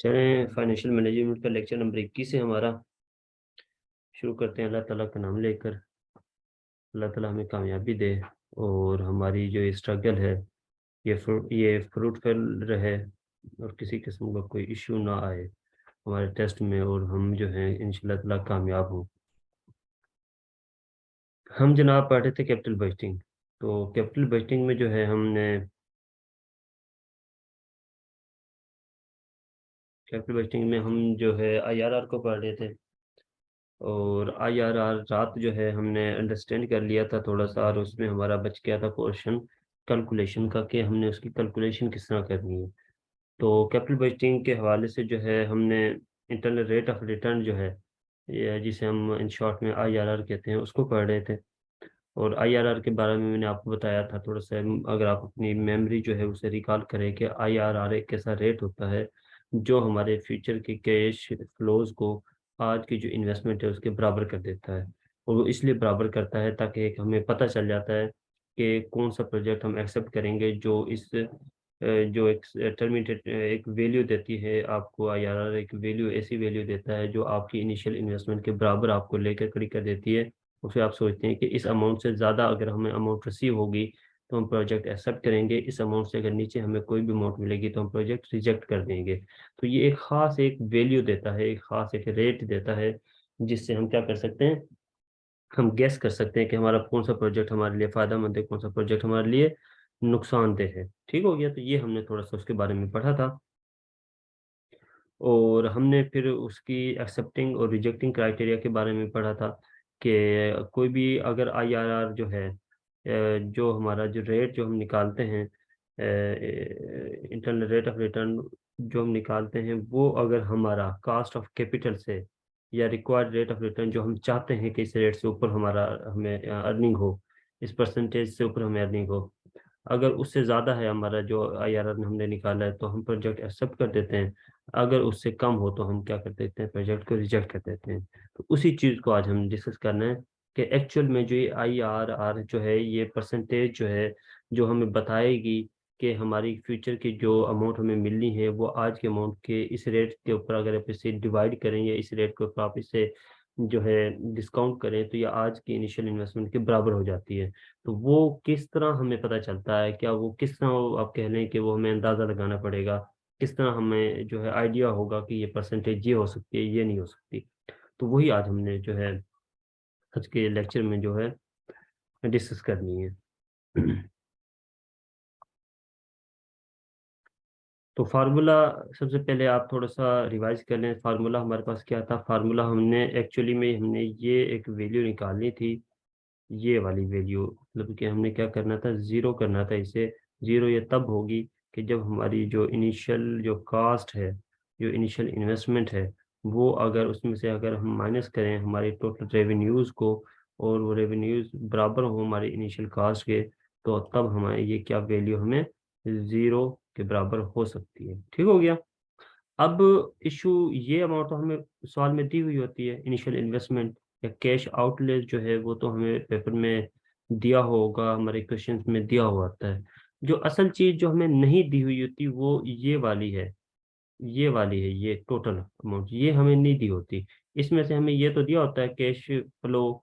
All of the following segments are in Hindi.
चलें, फाइनेंशियल मैनेजमेंट का लेक्चर नंबर 21 है हमारा। शुरू करते हैं अल्लाह ताला का नाम लेकर। अल्लाह ताला हमें कामयाबी दे और हमारी जो ये स्ट्रगल है ये फ्रूटफुल रहे और किसी किस्म का कोई इशू ना आए हमारे टेस्ट में, और हम जो है इंशाल्लाह ताला कामयाब हों। हम जनाब पढ़ रहे थे कैपिटल बजटिंग। तो कैपिटल बजटिंग में जो है हमने कैपिटल बजटिंग में हम जो है IRR को पढ़ रहे थे, और IRR रात जो है हमने अंडरस्टैंड कर लिया था थोड़ा सा, और उसमें हमारा बच गया था पोर्शन कैलकुलेशन का कि हमने उसकी कैलकुलेशन किस तरह करनी है। तो कैपिटल बजटिंग के हवाले से जो है हमने इंटरनल रेट ऑफ रिटर्न जो है, ये जिसे हम इन शॉर्ट में IRR कहते हैं, उसको पढ़ रहे थे। और IRR के बारे में मैंने आपको बताया था थोड़ा सा, अगर आप अपनी मेमोरी जो है उसे रिकॉल करें कि IRR एक ऐसा रेट होता है जो हमारे फ्यूचर के कैश फ्लोज को आज की जो इन्वेस्टमेंट है उसके बराबर कर देता है। और वो इसलिए बराबर करता है ताकि एक हमें पता चल जाता है कि कौन सा प्रोजेक्ट हम एक्सेप्ट करेंगे जो जो एक टर्मिनेटेड एक वैल्यू देती है आपको। IRR एक वैल्यू, ऐसी वैल्यू देता है जो आपकी इनिशियल इन्वेस्टमेंट के बराबर आपको लेकर खड़ी कर देती है। और फिर आप सोचते हैं कि इस अमाउंट से ज़्यादा अगर हमें अमाउंट रिसीव होगी तो हम प्रोजेक्ट एक्सेप्ट करेंगे, इस अमाउंट से अगर नीचे हमें कोई भी अमाउंट मिलेगी तो हम प्रोजेक्ट रिजेक्ट कर देंगे। तो ये एक ख़ास एक वैल्यू देता है, एक ख़ास एक रेट देता है, जिससे हम क्या कर सकते हैं, हम गेस कर सकते हैं कि हमारा कौन सा प्रोजेक्ट हमारे लिए फ़ायदेमंद है, कौन सा प्रोजेक्ट हमारे लिए नुकसानदेह है। ठीक हो गया। तो ये हमने थोड़ा सा उसके बारे में पढ़ा था, और हमने फिर उसकी एक्सेप्टिंग और रिजेक्टिंग क्राइटेरिया के बारे में पढ़ा था कि कोई भी अगर IRR जो है, जो हमारा जो रेट जो हम निकालते हैं, इंटरनल रेट ऑफ रिटर्न जो हम निकालते हैं, वो अगर हमारा कास्ट ऑफ कैपिटल से या रिक्वायर्ड रेट ऑफ रिटर्न जो हम चाहते हैं कि इस रेट से ऊपर हमारा हमें अर्निंग हो, इस परसेंटेज से ऊपर हमें अर्निंग हो, अगर उससे ज़्यादा है हमारा जो IRR हमने निकाला है तो हम प्रोजेक्ट एक्सेप्ट कर देते हैं। अगर उससे कम हो तो हम क्या कर देते हैं, प्रोजेक्ट को रिजेक्ट कर देते हैं। तो उसी चीज़ को आज हम डिस्कस करना है कि एक्चुअल में जो ये IRR जो है, ये परसेंटेज जो है जो हमें बताएगी कि हमारी फ्यूचर की जो अमाउंट हमें मिलनी है वो आज के अमाउंट के इस रेट के ऊपर अगर आप इसे डिवाइड करें या इस रेट के ऊपर आप इसे जो है डिस्काउंट करें तो ये आज की इनिशियल इन्वेस्टमेंट के बराबर हो जाती है। तो वो किस तरह हमें पता चलता है, क्या वो किस तरह आप कह लें कि वो हमें अंदाज़ा लगाना पड़ेगा, किस तरह हमें जो है आइडिया होगा कि ये परसेंटेज ये हो सकती है, ये नहीं हो सकती। तो वही आज हमने जो है आज के लेक्चर में जो है डिस्कस करनी है। तो फार्मूला, सबसे पहले आप थोड़ा सा रिवाइज कर लें। फार्मूला हमारे पास क्या था, फार्मूला हमने एक्चुअली में हमने ये एक वैल्यू निकालनी थी, ये वाली वैल्यू, मतलब कि हमने क्या करना था, ज़ीरो करना था इसे। ज़ीरो ये तब होगी कि जब हमारी जो इनिशियल जो कास्ट है, जो इनिशियल इन्वेस्टमेंट है, वो अगर उसमें से अगर हम माइनस करें हमारी टोटल रेवेन्यूज़ को, और वो रेवेन्यूज़ बराबर हो हमारी इनिशियल कास्ट के, तो तब हमारे ये क्या वैल्यू हमें ज़ीरो के बराबर हो सकती है। ठीक हो गया। अब इशू ये अमाउंट तो हमें सवाल में दी हुई होती है, इनिशियल इन्वेस्टमेंट या कैश आउटले जो है वो तो हमें पेपर में दिया होगा, हमारे क्वेश्चन में दिया हुआ होता है। जो असल चीज़ जो हमें नहीं दी हुई होती वो ये वाली है, ये वाली है, ये टोटल अमाउंट ये हमें नहीं दी होती। इसमें से हमें ये तो दिया होता है cash flow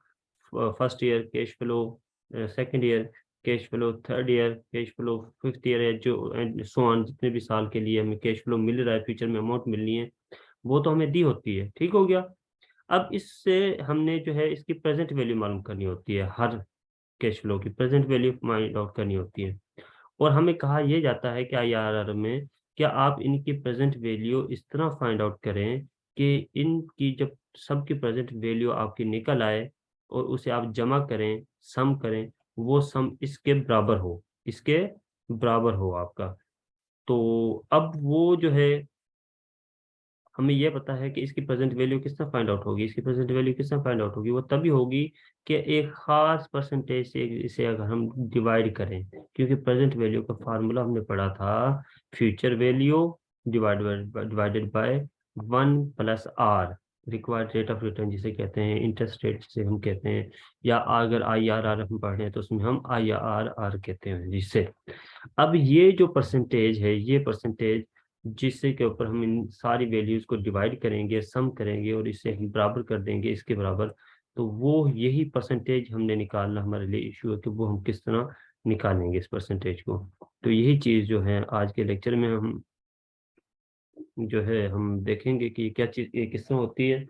first year, cash flow second year, cash flow third year, cash flow fifth year है, जो एंड सो ऑन, जितने भी साल के लिए हमें कैश फ्लो मिल रहा है, फ्यूचर में अमाउंट मिलनी है, वो तो हमें दी होती है। ठीक हो गया। अब इससे हमने जो है इसकी प्रेजेंट वैल्यू मालूम करनी होती है, हर कैश फ्लो की प्रेजेंट वैल्यू फाइंड आउट करनी होती है। और हमें कहा यह जाता है कि IRR में क्या आप इनकी प्रेजेंट वैल्यू इस तरह फाइंड आउट करें कि इनकी जब सबकी प्रेजेंट वैल्यू आपकी निकल आए और उसे आप जमा करें, सम करें, वो सम इसके बराबर हो, इसके बराबर हो आपका। तो अब वो जो है हमें यह पता है कि इसकी प्रेजेंट वैल्यू किस तरह फाइंड आउट होगी, इसकी प्रेजेंट वैल्यू किस तरह फाइंड आउट होगी, वो तभी होगी कि एक खास परसेंटेज से इसे अगर हम डिवाइड करें, क्योंकि प्रेजेंट वैल्यू का फार्मूला हमने पढ़ा था future value divided bye 1+R, required rate of return जिसे कहते हैं, इंटरेस्ट रेट जिसे हम कहते हैं, या अगर IRR हम पढ़ रहे हैं तो उसमें हम IRR कहते हैं जिससे। अब ये जो परसेंटेज है, ये परसेंटेज जिससे के ऊपर हम इन सारी वैल्यूज़ को डिवाइड करेंगे, सम करेंगे और इसे हम बराबर कर देंगे इसके बराबर। तो वो यही परसेंटेज हमने निकालना हमारे लिए इश्यू है कि वो हम किस तरह निकालेंगे इस परसेंटेज को। तो यही चीज़ जो है आज के लेक्चर में हम जो है हम देखेंगे कि क्या चीज़ ये किस तरह होती है।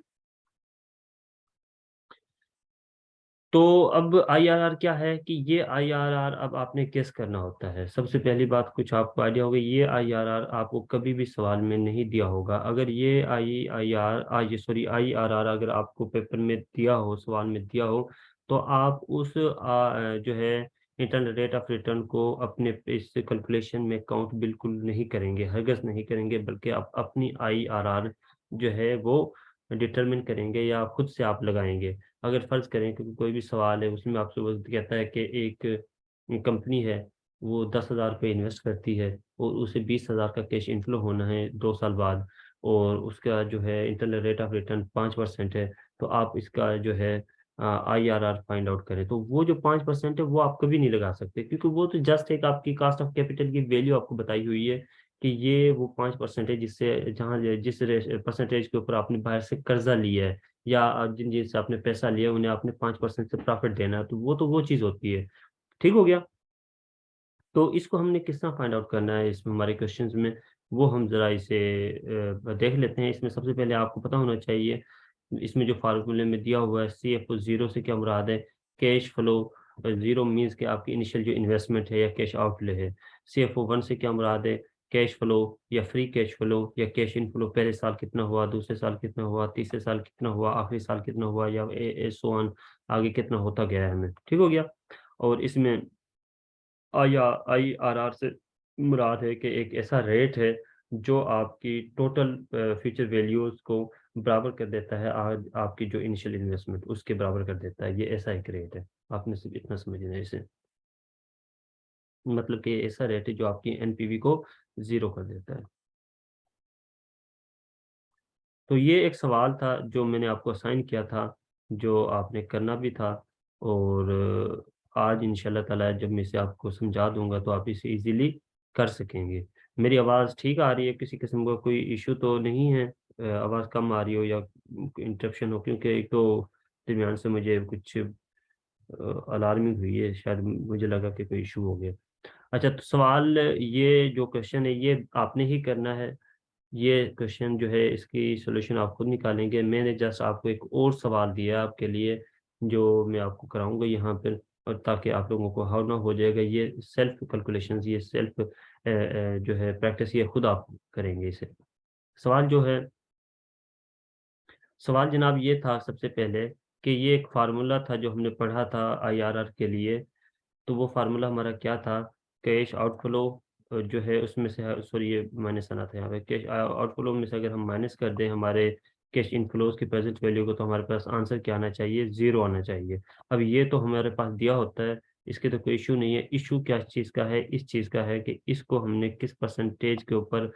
तो अब आईआरआर क्या है कि ये आईआरआर अब आपने कैस करना होता है। सबसे पहली बात कुछ आपको आइडिया होगा, ये आईआरआर आपको कभी भी सवाल में नहीं दिया होगा। अगर ये आईआरआर अगर आपको पेपर में दिया हो, सवाल में दिया हो, तो आप उस जो है इंटरनल रेट ऑफ रिटर्न को अपने इस कैलकुलेशन में काउंट बिल्कुल नहीं करेंगे, हरगिज़ नहीं करेंगे, बल्कि आप अपनी आईआरआर जो है वो डिटरमिन करेंगे या खुद से आप लगाएंगे। अगर फ़र्ज़ करें कि कोई भी सवाल है उसमें आपसे वो कहता है कि एक कंपनी है, वो 10,000 रुपए इन्वेस्ट करती है और उसे 20,000 का कैश इनफ्लो होना है 2 साल बाद, और उसका जो है इंटरनल रेट ऑफ रिटर्न 5% है, तो आप इसका जो है आईआरआर फाइंड आउट करें। तो वो जो 5% है वो आप कभी नहीं लगा सकते, क्योंकि वो तो जस्ट एक आपकी कॉस्ट ऑफ कैपिटल की वैल्यू आपको बताई हुई है कि ये वो 5% है जिससे जहाँ जिस परसेंटेज के ऊपर आपने बाहर से कर्जा लिया है या जिन जिनसे आपने पैसा लिया उन्हें आपने 5% से प्रॉफिट देना है, तो वो चीज़ होती है। ठीक हो गया? तो इसको हमने किस तरह फाइंड आउट करना है इसमें हमारे क्वेश्चंस में, वो हम ज़रा इसे देख लेते हैं। इसमें सबसे पहले आपको पता होना चाहिए, इसमें जो फ़ॉर्मूले में दिया हुआ है सीएफओ ज़ीरो से क्या मुराद है? Cash flow. ज़ीरो मीन्स कि आपकी इनिशियल जो इन्वेस्टमेंट है या कैश आउटले है। सीएफओ वन से क्या मुराद है? कैश फ्लो या फ्री कैश फ्लो या कैश इनफ्लो, पहले साल कितना हुआ, दूसरे साल कितना हुआ, तीसरे साल कितना हुआ, आखिरी साल कितना हुआ, या सो ऑन आगे कितना होता गया है हमें। ठीक हो गया? और इसमें आईआरआर से मुराद है कि एक ऐसा रेट है जो आपकी टोटल फ्यूचर वैल्यूज़ को बराबर कर देता है, आज आपकी जो इनिशियल इन्वेस्टमेंट उसके बराबर कर देता है। ये ऐसा एक रेट है। आपने सिर्फ इतना समझना है इसे। मतलब कि ऐसा रेट है जो आपकी एनपीवी को ज़ीरो कर देता है। तो ये एक सवाल था जो मैंने आपको असाइन किया था, जो आपने करना भी था, और आज इंशाल्लाह ताला जब मैं इसे आपको समझा दूँगा तो आप इसे ईज़िली कर सकेंगे। मेरी आवाज़ ठीक आ रही है? किसी किस्म का कोई इश्यू तो नहीं है? आवाज़ कम आ रही हो या इंटरप्शन हो? क्योंकि एक तो दरमियान से मुझे कुछ अलार्मिंग हुई है, शायद मुझे लगा कि कोई इश्यू हो गया। अच्छा, तो सवाल ये जो क्वेश्चन है ये आपने ही करना है। ये क्वेश्चन जो है इसकी सॉल्यूशन आप खुद निकालेंगे। मैंने जस्ट आपको एक और सवाल दिया है आपके लिए, जो मैं आपको कराऊँगा यहाँ पर, और ताकि आप लोगों को हाउ ना हो जाएगा। ये सेल्फ कैलकुलेशंस, ये सेल्फ जो है प्रैक्टिस, ये खुद आप करेंगे इसे। सवाल जो है, सवाल जनाब ये था सबसे पहले कि ये एक फ़ॉर्मूला था जो हमने पढ़ा था आईआरआर के लिए। तो वो फ़ॉर्मूला हमारा क्या था? कैश आउटफ्लो जो है उसमें से, सॉरी ये माइनस आना था यहाँ पे, कैश आउटफ्लो में से अगर हम माइनस कर दें हमारे कैश इनफ्लोज़ की प्रेज़ेंट वैल्यू को, तो हमारे पास आंसर क्या आना चाहिए? ज़ीरो आना चाहिए। अब ये तो हमारे पास दिया होता है, इसके तो कोई इश्यू नहीं है। इश्यू क्या चीज़ का है? इस चीज़ का है कि इसको हमने किस परसेंटेज के ऊपर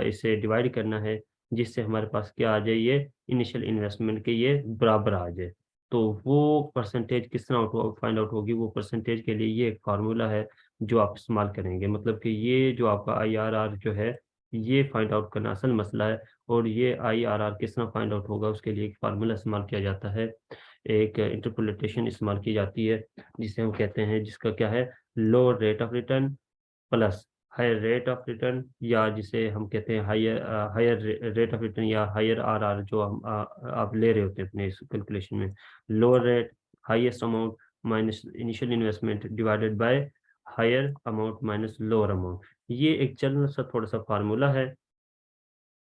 इसे डिवाइड करना है, जिससे हमारे पास क्या आ जाए, ये इनिशियल इन्वेस्टमेंट के ये बराबर आ जाए। तो वो परसेंटेज किस तरह फाइंड आउट होगी, वो परसेंटेज के लिए ये एक फार्मूला है जो आप इस्तेमाल करेंगे। मतलब कि ये जो आपका आईआरआर जो है, ये फाइंड आउट करना असल मसला है, और ये आईआरआर किस तरह फाइंड आउट होगा उसके लिए एक फार्मूला इस्तेमाल किया जाता है। एक इंटरपोलेशन इस्तेमाल की जाती है, जिसे हम कहते हैं, जिसका क्या है, lower rate of return plus higher rate of return, या जिसे हम कहते हैं हायर रेट ऑफ रिटर्न या हायर आरआर, जो हम आप ले रहे होते हैं अपने इस कैलकुलेशन में। Lower rate, highest amount minus initial investment divided by higher amount minus lower amount. ये एक जनरल सा थोड़ा सा फार्मूला है,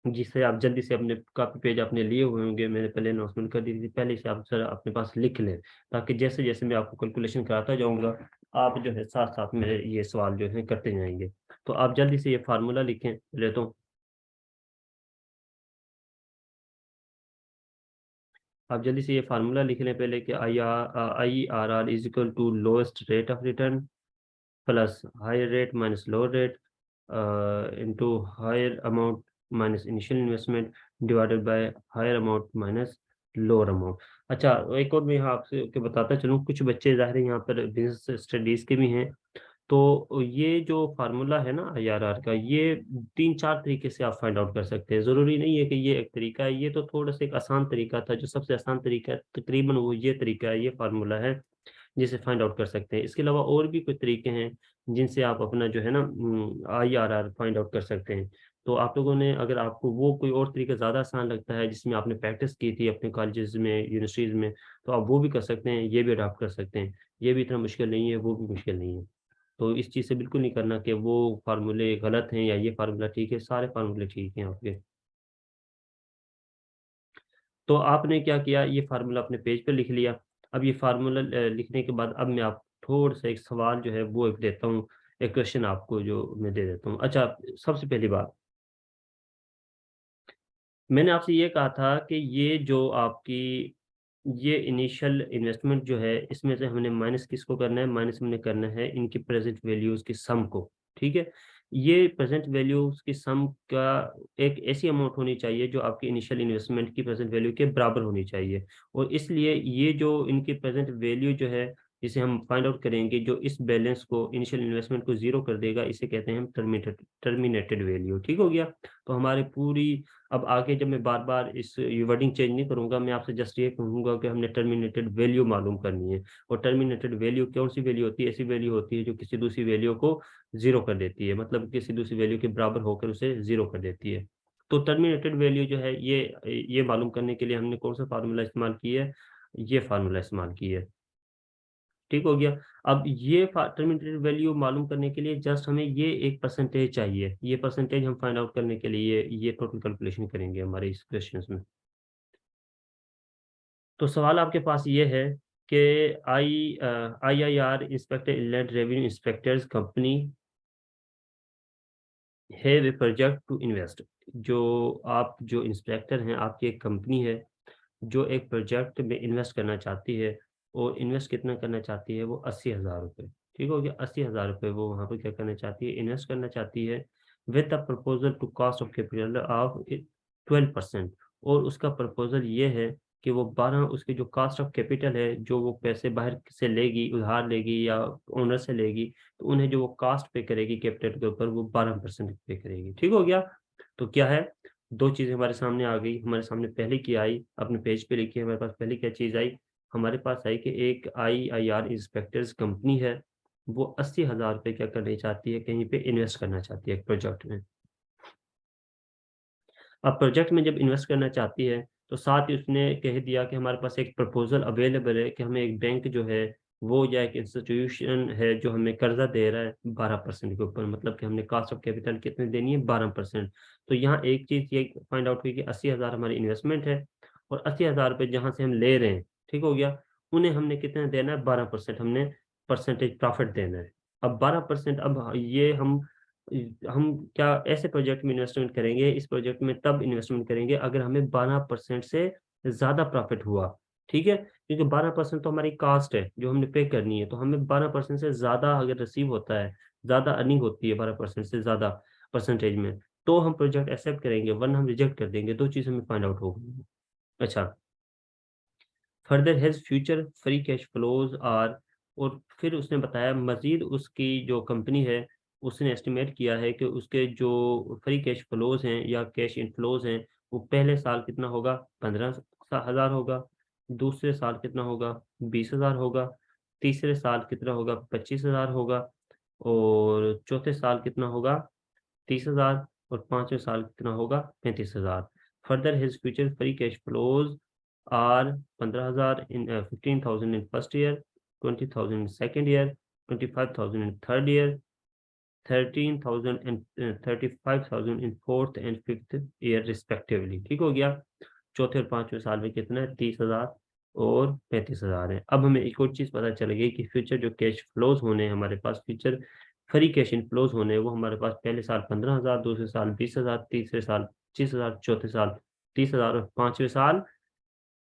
जिसे आप जल्दी से अपने कॉपी पेज आपने लिए हुए होंगे, मैंने पहले अनाउंसमेंट कर दी थी, पहले इसे आप ज़रा अपने पास लिख लें, ताकि जैसे-जैसे मैं आपको कैलकुलेशन कराता जाऊँगा, आप जो है साथ-साथ मेरे ये सवाल जो है करते जाएँगे। तो आप जल्दी से ये फ़ॉर्मूला लिखें पहले तो। आप जल्दी से ये फ़ॉर्मूला लिख लें पहले कि IRR is equal to lowest rate of return plus higher rate minus lower rate into higher amount minus initial investment divided by higher amount minus lower amount. अच्छा, एक और मैं यहाँ आपसे के बताता चलूँ, कुछ बच्चे ज़ाहिर है यहाँ पर बिज़नेस स्टडीज़ के भी हैं, तो ये जो फार्मूला है ना आईआरआर का, ये 3-4 तरीके से आप फाइंड आउट कर सकते हैं। ज़रूरी नहीं है कि ये एक तरीका है, ये तो थोड़ा सा एक आसान तरीका था, जो सबसे आसान तरीका है तकरीबन वो ये तरीका है, ये फार्मूला है जिसे फाइंड आउट कर सकते हैं। इसके अलावा और भी कुछ तरीके हैं जिनसे आप अपना जो है ना आईआरआर फाइंड आउट कर सकते हैं। तो आप लोगों ने, अगर आपको वो कोई और तरीका ज़्यादा आसान लगता है जिसमें आपने प्रैक्टिस की थी अपने कॉलेजेस में, यूनिवर्सिटीज़ में, तो आप वो भी कर सकते हैं, ये भी अडॉप्ट कर सकते हैं। ये भी इतना मुश्किल नहीं है, वो भी मुश्किल नहीं है। तो इस चीज़ से बिल्कुल नहीं करना कि वो फार्मूले गलत हैं या ये फार्मूला ठीक है, सारे फार्मूले ठीक हैं आपके। तो आपने क्या किया, ये फार्मूला अपने पेज पे लिख लिया। अब ये फार्मूला लिखने के बाद अब मैं आप थोड़ा सा एक सवाल जो है वो एक देता हूँ, एक क्वेश्चन आपको जो मैं दे देता हूँ। अच्छा, सबसे पहली बात, मैंने आपसे ये कहा था कि ये जो आपकी ये इनिशियल इन्वेस्टमेंट जो है, इसमें से हमने माइनस किसको करना है, माइनस हमने करना है इनकी प्रेजेंट वैल्यूज की सम को। ठीक है, ये प्रेजेंट वैल्यूज की सम का एक ऐसी अमाउंट होनी चाहिए जो आपकी इनिशियल इन्वेस्टमेंट की प्रेजेंट वैल्यू के बराबर होनी चाहिए। और इसलिए ये जो इनकी प्रेजेंट वैल्यू जो है, जिसे हम फाइंड आउट करेंगे, जो इस बैलेंस को, इनिशियल इन्वेस्टमेंट को जीरो कर देगा, इसे कहते हैं हम टर्मिनेटेड वैल्यू। ठीक हो गया। तो हमारे पूरी, अब आगे जब मैं बार बार इस ये वर्डिंग चेंज नहीं करूंगा, मैं आपसे जस्ट ये कहूंगा कि हमने टर्मिनेटेड वैल्यू मालूम करनी है। और टर्मिनेटेड वैल्यू कौन सी वैल्यू होती है, ऐसी वैल्यू होती है जो किसी दूसरी वैल्यू को जीरो कर देती है, मतलब किसी दूसरी वैल्यू के बराबर होकर उसे जीरो कर देती है। तो टर्मिनेटेड वैल्यू जो है, ये मालूम करने के लिए हमने कौन सा फार्मूला इस्तेमाल किया है, ये फार्मूला इस्तेमाल किया है। ठीक हो गया। अब ये टर्मिनेटेड वैल्यू मालूम करने के लिए जस्ट हमें ये एक परसेंटेज चाहिए, ये परसेंटेज हम फाइंड आउट करने के लिए ये टोटल कैलकुलेशन करेंगे हमारे इस क्वेश्चन में। तो सवाल आपके पास ये है कि IIR inspector, inland revenue inspectors company have a project to invest. जो आप जो इंस्पेक्टर हैं, आपकी एक कंपनी है जो एक प्रोजेक्ट में इन्वेस्ट करना चाहती है, और इन्वेस्ट कितना करना चाहती है, वो 80,000 रुपये। ठीक हो गया, 80,000 रुपये वो वहाँ पर क्या करना चाहती है, इन्वेस्ट करना चाहती है, with the proposal to cost of capital of 12%। और उसका प्रपोजल ये है कि वो 12, उसकी जो कॉस्ट ऑफ कैपिटल है, जो वो पैसे बाहर से लेगी, उधार लेगी या ओनर से लेगी, तो उन्हें जो वो कास्ट पे करेगी कैपिटल के ऊपर, वो 12% पे करेगी। ठीक हो गया। तो क्या है, दो चीजें हमारे सामने आ गई, हमारे सामने पहले की आई, अपने पेज पे लिखी है, हमारे पास पहले क्या चीज आई, हमारे पास आई कि एक IIR इंस्पेक्टर्स कंपनी है, वो 80,000 रुपये क्या करना चाहती है, कहीं पे इन्वेस्ट करना चाहती है एक प्रोजेक्ट में। अब प्रोजेक्ट में जब इन्वेस्ट करना चाहती है, तो साथ ही उसने कह दिया कि हमारे पास एक प्रपोजल अवेलेबल है कि हमें एक बैंक जो है वो, या एक इंस्टीट्यूशन है जो हमें कर्जा दे रहा है 12% के ऊपर, मतलब कि हमने कॉस्ट ऑफ कैपिटल कितने देनी है, 12%। तो यहाँ एक चीज ये फाइंड आउट हुई कि 80,000 हमारी इन्वेस्टमेंट है, और 80,000 रुपये जहाँ से हम ले रहे हैं, ठीक हो गया, उन्हें हमने कितना देना है, 12% हमने परसेंटेज प्रॉफिट देना है। अब 12%, अब ये हम क्या ऐसे प्रोजेक्ट में इन्वेस्टमेंट करेंगे, इस प्रोजेक्ट में तब इन्वेस्टमेंट करेंगे अगर हमें 12% से ज्यादा प्रॉफिट हुआ। ठीक है, क्योंकि 12% तो हमारी कास्ट है जो हमने पे करनी है, तो हमें 12% से ज्यादा अगर रिसीव होता है, ज्यादा अर्निंग होती है 12% से ज्यादा परसेंटेज में, तो हम प्रोजेक्ट एक्सेप्ट करेंगे, वरना हम रिजेक्ट कर देंगे। दो चीज हमें फाइंड आउट होगी। अच्छा, further has future free cash flows are, और फिर उसने बताया मजीद उसकी जो कंपनी है, उसने एस्टिमेट किया है कि उसके जो फ्री कैश फ्लोज हैं या कैश इनफ्लोज हैं, वो पहले साल कितना होगा, 15,000 होगा, दूसरे साल कितना होगा, 20,000 होगा, तीसरे साल कितना होगा, 25,000 होगा, और चौथे साल कितना होगा, 30,000, और पांचवें साल कितना होगा, 35,000। Further his future free cash flows are 15,000 in 15,000 in first year, 20,000 in second year, 25,000 in third year, 13,000 and 35,000 in fourth and fifth year respectively. ठीक हो गया। चौथे और पांचवें साल में कितना है, 30,000 और 35,000 है। अब हमें एक और चीज पता चल गई कि फ्यूचर जो कैश फ्लोज होने हैं हमारे पास, फ्यूचर फ्री कैश इनफ्लोज होने हैं, वो हमारे पास पहले साल 15,000, दूसरे साल 20,000, तीसरे साल 25,000, चौथे साल 30,000, और पांचवें साल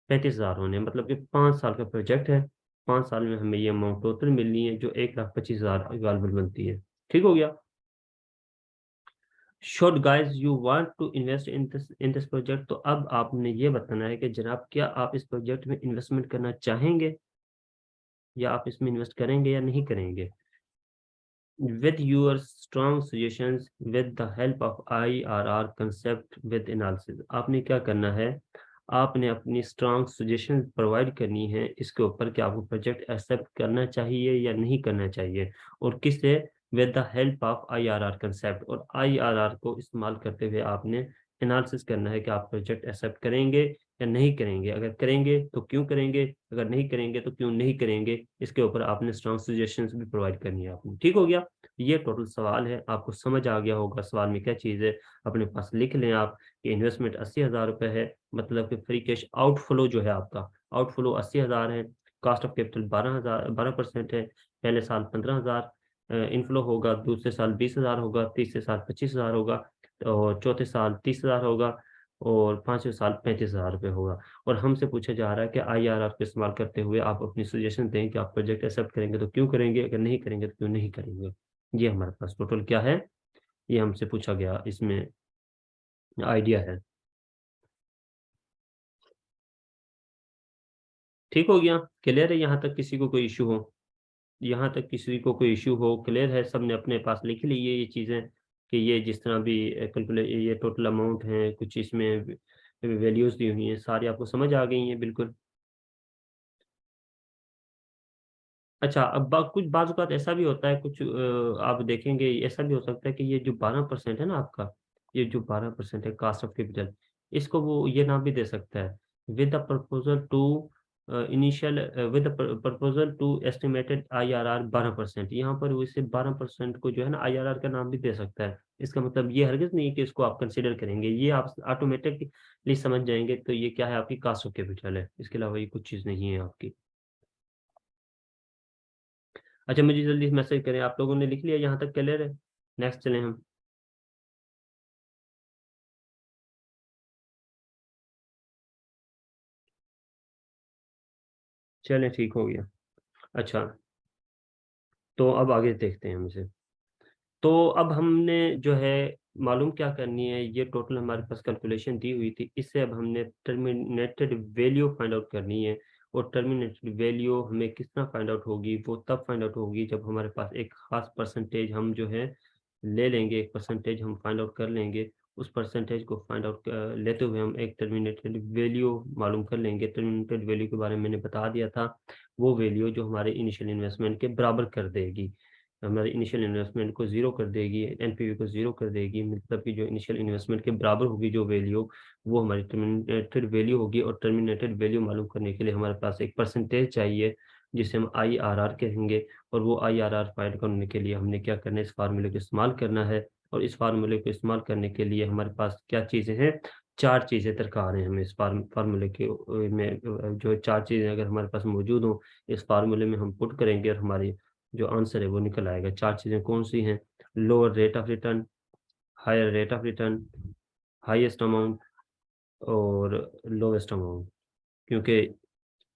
35,000 होने हैं। मतलब कि 5 साल का प्रोजेक्ट है, 5 साल में हमें ये अमाउंट टोटल मिलनी है, जो 1,25,000 अवेलेबल बनती है। ठीक हो गया। Should guys you want to invest in this project, तो अब आपने ये बताना है कि जनाब क्या आप इस प्रोजेक्ट में इन्वेस्टमेंट करना चाहेंगे, या आप इसमें इन्वेस्ट करेंगे या नहीं करेंगे। with your strong suggestions with the help of IRR concept with analysis। आपने क्या करना है, आपने अपनी स्ट्रॉन्ग सजेशन प्रोवाइड करनी है इसके ऊपर कि आपको प्रोजेक्ट एक्सेप्ट करना चाहिए या नहीं करना चाहिए, और किससे, with the help of IRR concept. और IRR को इस्तेमाल करते हुए आपने एनालिसिस करना है कि आप प्रोजेक्ट एक्सेप्ट करेंगे या नहीं करेंगे, अगर करेंगे तो क्यों करेंगे, अगर नहीं करेंगे तो क्यों नहीं करेंगे, इसके ऊपर आपने स्ट्रॉन्ग सजेशंस भी प्रोवाइड करनी है आपने। ठीक हो गया, ये टोटल सवाल है, आपको समझ आ गया होगा सवाल में क्या चीज़ है, अपने पास लिख लें आप कि इन्वेस्टमेंट 80,000 रुपये है, मतलब कि फ्री कैश आउटफ्लो जो है आपका, आउटफ्लो 80,000 है, कॉस्ट ऑफ कैपिटल 12% है, पहले साल 15,000 इनफ्लो होगा, दूसरे साल 20,000 होगा, तीसरे साल 25,000 होगा, और चौथे साल 30,000 होगा, और पांचवें साल 35,000 रुपये होगा। और हमसे पूछा जा रहा है कि IRR का इस्तेमाल करते हुए आप अपनी सजेशन दें कि आप प्रोजेक्ट एक्सेप्ट करेंगे तो क्यों करेंगे, अगर नहीं करेंगे तो क्यों नहीं करेंगे। ये हमारे पास टोटल क्या है, ये हमसे पूछा गया, इसमें आइडिया है। ठीक हो गया, क्लियर है, यहाँ तक किसी को कोई इशू हो, यहाँ तक किसी को कोई इशू हो, क्लियर है, सबने अपने पास लिख ली ये चीज़ें, कि ये जिस तरह भी कैलकुलेट, ये टोटल अमाउंट है, कुछ इसमें वैल्यूज दी हुई हैं, सारी आपको समझ आ गई हैं बिल्कुल। अच्छा, अब कुछ बाज़ औक़ात ऐसा भी होता है, कुछ आप देखेंगे ऐसा भी हो सकता है कि ये जो 12% है ना आपका, ये जो 12% है कास्ट ऑफ कैपिटल, इसको वो ये नाम भी दे सकता है, with the proposal to initial, with the proposal to estimated IRR 12%, यहाँ पर वो इसे 12% को जो है ना IRR का नाम भी दे सकता है। इसका मतलब ये हरगिज़ नहीं है कि इसको आप कंसिडर करेंगे, ये आप ऑटोमेटिकली समझ जाएंगे, तो ये क्या है, आपकी कास्ट ऑफ कैपिटल है, इसके अलावा ये कुछ चीज़ नहीं है आपकी। अच्छा, मुझे जल्दी मैसेज करें, आप लोगों ने लिख लिया, यहाँ तक क्लियर है, नेक्स्ट चलें हम। चलें, ठीक हो गया। अच्छा, तो अब आगे देखते हैं हम इसे। तो अब हमने जो है मालूम क्या करनी है, ये टोटल हमारे पास कैलकुलेशन दी हुई थी, इससे अब हमने टर्मिनेटेड वैल्यू फाइंड आउट करनी है। और टर्मिनेटेड वैल्यू हमें किस तरह फाइंड आउट होगी, वो तब फाइंड आउट होगी जब हमारे पास एक खास परसेंटेज हम जो है ले लेंगे, एक परसेंटेज हम फाइंड आउट कर लेंगे, उस परसेंटेज को फाइंड आउट लेते हुए हम एक टर्मिनेटेड वैल्यू मालूम कर लेंगे। टर्मिनेटेड वैल्यू के बारे में मैंने बता दिया था, वो वैल्यू जो हमारे इनिशियल इन्वेस्टमेंट के बराबर कर देगी, हमारे इनिशियल इन्वेस्टमेंट को ज़ीरो कर देगी, एनपीवी को ज़ीरो कर देगी, मतलब कि जो इनिशियल इन्वेस्टमेंट के बराबर होगी जो वैल्यू, वो हमारी टर्मिनेटेड वैल्यू होगी। और टर्मिनेटेड वैल्यू मालूम करने के लिए हमारे पास एक परसेंटेज चाहिए, जिसे हम IRR कहेंगे। और वो IRR फाइंड करने के लिए हमने क्या करना है, इस फार्मूले को इस्तेमाल करना है। और इस फार्मूले को इस्तेमाल करने के लिए हमारे पास क्या चीज़ें हैं, चार चीज़ें दरकार हैं हमें इस फार्मूले के में, जो चार चीज़ें अगर हमारे पास मौजूद हों, इस फार्मूले में हम पुट करेंगे और हमारी जो आंसर है वो निकल आएगा। चार चीज़ें कौन सी हैं, lower rate of return, higher rate of return, highest amount, और लोवेस्ट अमाउंट, क्योंकि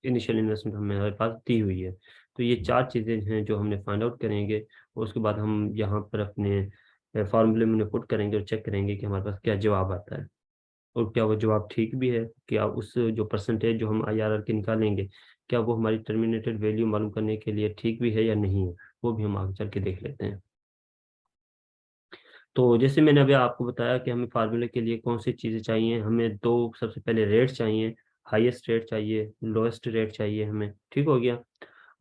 इनिशियल इन्वेस्टमेंट हमारे पास दी हुई है। तो ये चार चीज़ें हैं जो हमने फाइंड आउट करेंगे, और उसके बाद हम यहाँ पर अपने फार्मूले में पुट करेंगे और चेक करेंगे कि हमारे पास क्या जवाब आता है, और क्या वो जवाब ठीक भी है, क्या उस जो परसेंटेज जो हम IRR की निकालेंगे, क्या वो हमारी टर्मिनेटेड वैल्यू मालूम करने के लिए ठीक भी है या नहीं है, वो भी हम आगे चल के देख लेते हैं। तो जैसे मैंने अभी आपको बताया कि हमें फार्मूले के लिए कौन सी चीज़ें चाहिए, हमें दो सबसे पहले रेट चाहिए, हाईएस्ट रेट चाहिए, लोएस्ट रेट चाहिए हमें। ठीक हो गया,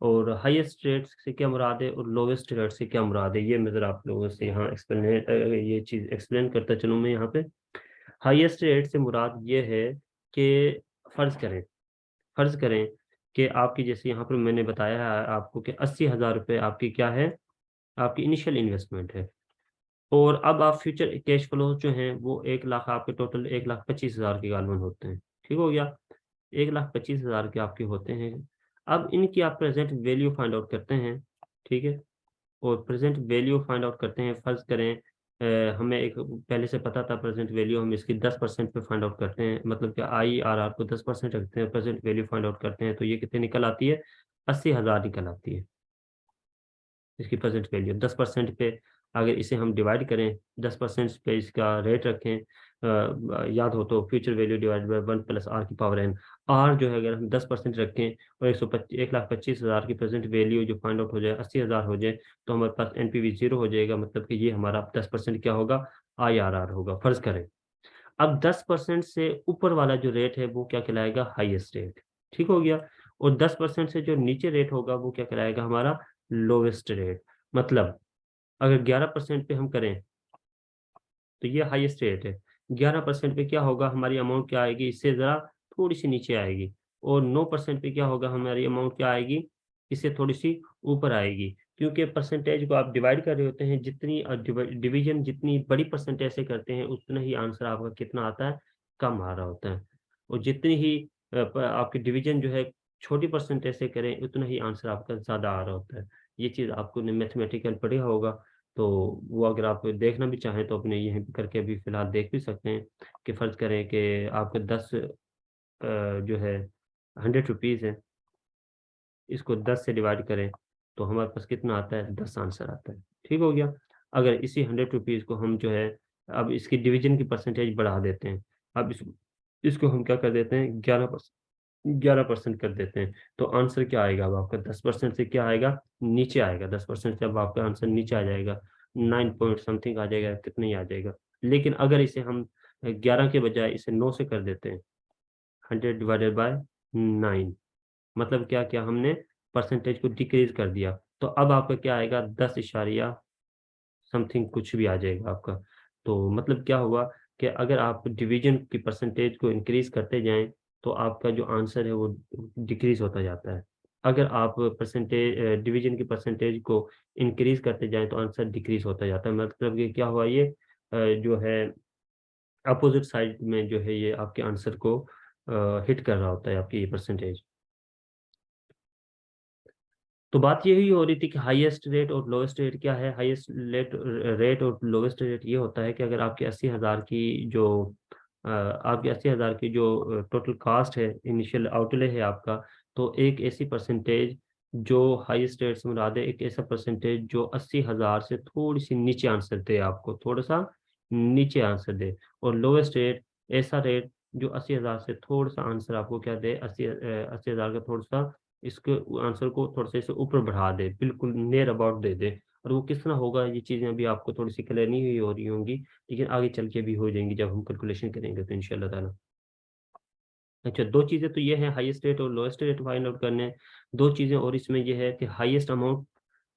और हाईएस्ट रेट से क्या मुराद है और लोवेस्ट रेट से क्या मुराद है, ये मैं ज़रा आप लोगों से यहाँ ये चीज़ एक्सप्लेन करता चलूँ मैं यहाँ पे। हाईएस्ट रेट से मुराद ये है कि फ़र्ज़ करें, फ़र्ज़ करें कि आपकी, जैसे यहाँ पर मैंने बताया है आपको कि 80,000 रुपये आपकी क्या है, आपकी इनिशियल इन्वेस्टमेंट है। और अब आप फ्यूचर कैश फ्लो जो हैं वो 1,00,000, आपके टोटल 1,25,000 के गालवन होते हैं। ठीक हो गया, 1,25,000 के आपके होते हैं। अब इनकी आप प्रेज़ेंट वैल्यू फाइंड आउट करते हैं, ठीक है? और प्रेज़ेंट वैल्यू फाइंड आउट करते हैं, फ़र्ज़ करें हमें एक पहले से पता था प्रेज़ेंट वैल्यू, हम इसकी 10% पे फाइंड आउट करते हैं, मतलब कि IRR को 10% रखते हैं, प्रेज़ेंट वैल्यू फाइंड आउट करते हैं, तो ये कितनी निकल आती है? 80,000 निकल आती है। इसकी प्रेजेंट वैल्यू 10% पे, अगर इसे हम डिवाइड करें, 10% पे इसका रेट रखें, याद हो तो future value divide by 1 plus R की पावर एन। आर जो है अगर हम 10% रखें और 1,25,000 की प्रेजेंट वैल्यू जो फाइंड आउट हो जाए 80,000 हो जाए, तो हमारे पास एनपीवी 0 हो जाएगा, मतलब कि ये हमारा 10% क्या होगा, आईआरआर होगा। फर्ज करें अब 10% से ऊपर वाला जो रेट है वो क्या कहलाएगा, हाईएस्ट रेट। ठीक हो गया। और 10% से जो नीचे रेट होगा वो क्या कहलाएगा, हमारा लोवेस्ट रेट। मतलब अगर 11% पे हम करें तो ये हाईएस्ट रेट है। 11% पे क्या होगा, हमारी अमाउंट क्या आएगी, इससे ज़रा थोड़ी सी नीचे आएगी। और 9% पे क्या होगा, हमारी अमाउंट क्या आएगी, इससे थोड़ी सी ऊपर आएगी। क्योंकि परसेंटेज को आप डिवाइड कर रहे होते हैं, जितनी डिवीजन जितनी बड़ी परसेंटेज से करते हैं उतना ही आंसर आपका कितना आता है, कम आ रहा होता है। और जितनी ही आपकी डिवीजन जो है छोटी परसेंटेज से करें उतना ही आंसर आपका ज़्यादा आ रहा होता है। ये चीज़ आपको मैथमेटिकल पढ़ा होगा, तो वो अगर आप देखना भी चाहें तो अपने यहीं पे करके अभी फ़िलहाल देख भी सकते हैं कि फ़र्ज़ करें कि आपके 10 जो है 100 रुपीज़ है, इसको 10 से डिवाइड करें तो हमारे पास कितना आता है, 10 आंसर आता है। ठीक हो गया। अगर इसी 100 रुपीज़ को हम जो है अब इसकी डिवीज़न की परसेंटेज बढ़ा देते हैं। अब इसको हम क्या कर देते हैं, 11% कर देते हैं, तो आंसर क्या आएगा, अब आपका 10% से क्या आएगा, नीचे आएगा। 10% से अब आपका आंसर नीचे आ जाएगा, 9 पॉइंट समथिंग आ जाएगा, कितना ही आ जाएगा। लेकिन अगर इसे हम 11 के बजाय इसे 9 से कर देते हैं, 100 डिवाइडेड बाय 9, मतलब क्या किया हमने, परसेंटेज को डिक्रीज कर दिया। तो अब आपका क्या आएगा, 10 इशारिया समथिंग कुछ भी आ जाएगा आपका। तो मतलब क्या हुआ कि अगर आप डिवीज़न की परसेंटेज को इंक्रीज़ करते जाएँ, तो आपका जो आंसर है वो डिक्रीज़ होता जाता है। अगर आप डिवीज़न की परसेंटेज को इंक्रीज़ करते जाएँ, तो आंसर डिक्रीज़ होता जाता है। मतलब कि क्या हुआ ये जो है अपोज़िट साइड में जो है ये आपके आंसर को हिट कर रहा होता है, आपकी ये परसेंटेज। तो बात यही हो रही थी कि हाईएस्ट रेट और लोएस्ट रेट क्या है। हाईएस्ट रेट और लोएस्ट रेट ये होता है कि अगर आपके 80,000 की जो टोटल कास्ट है, इनिशियल आउटले है आपका, तो एक ऐसी परसेंटेज जो हाईएस्ट रेट से मुराद है, एक ऐसा परसेंटेज जो 80,000 से थोड़ी सी नीचे आंसर दे, आपको थोड़ा सा नीचे आंसर दे। और लोएस्ट रेट ऐसा रेट जो 80,000 से थोड़ा सा आंसर आपको क्या दे, 80,000 का थोड़ा सा इसके आंसर को थोड़ा सा इसे ऊपर बढ़ा दे, बिल्कुल नियर अबाउट दे दे। और वो किस तरह होगा, ये चीज़ें अभी आपको थोड़ी सी क्लियर नहीं हुई हो रही होंगी, लेकिन आगे चल के भी हो जाएंगी जब हम कैलकुलेशन करेंगे तो इंशाल्लाह ताला। अच्छा, 2 चीज़ें तो ये हैं, हाईएस्ट रेट और लोएस्ट रेट फाइंड आउट करने हैं। 2 चीज़ें और इसमें ये है कि हाईएस्ट अमाउंट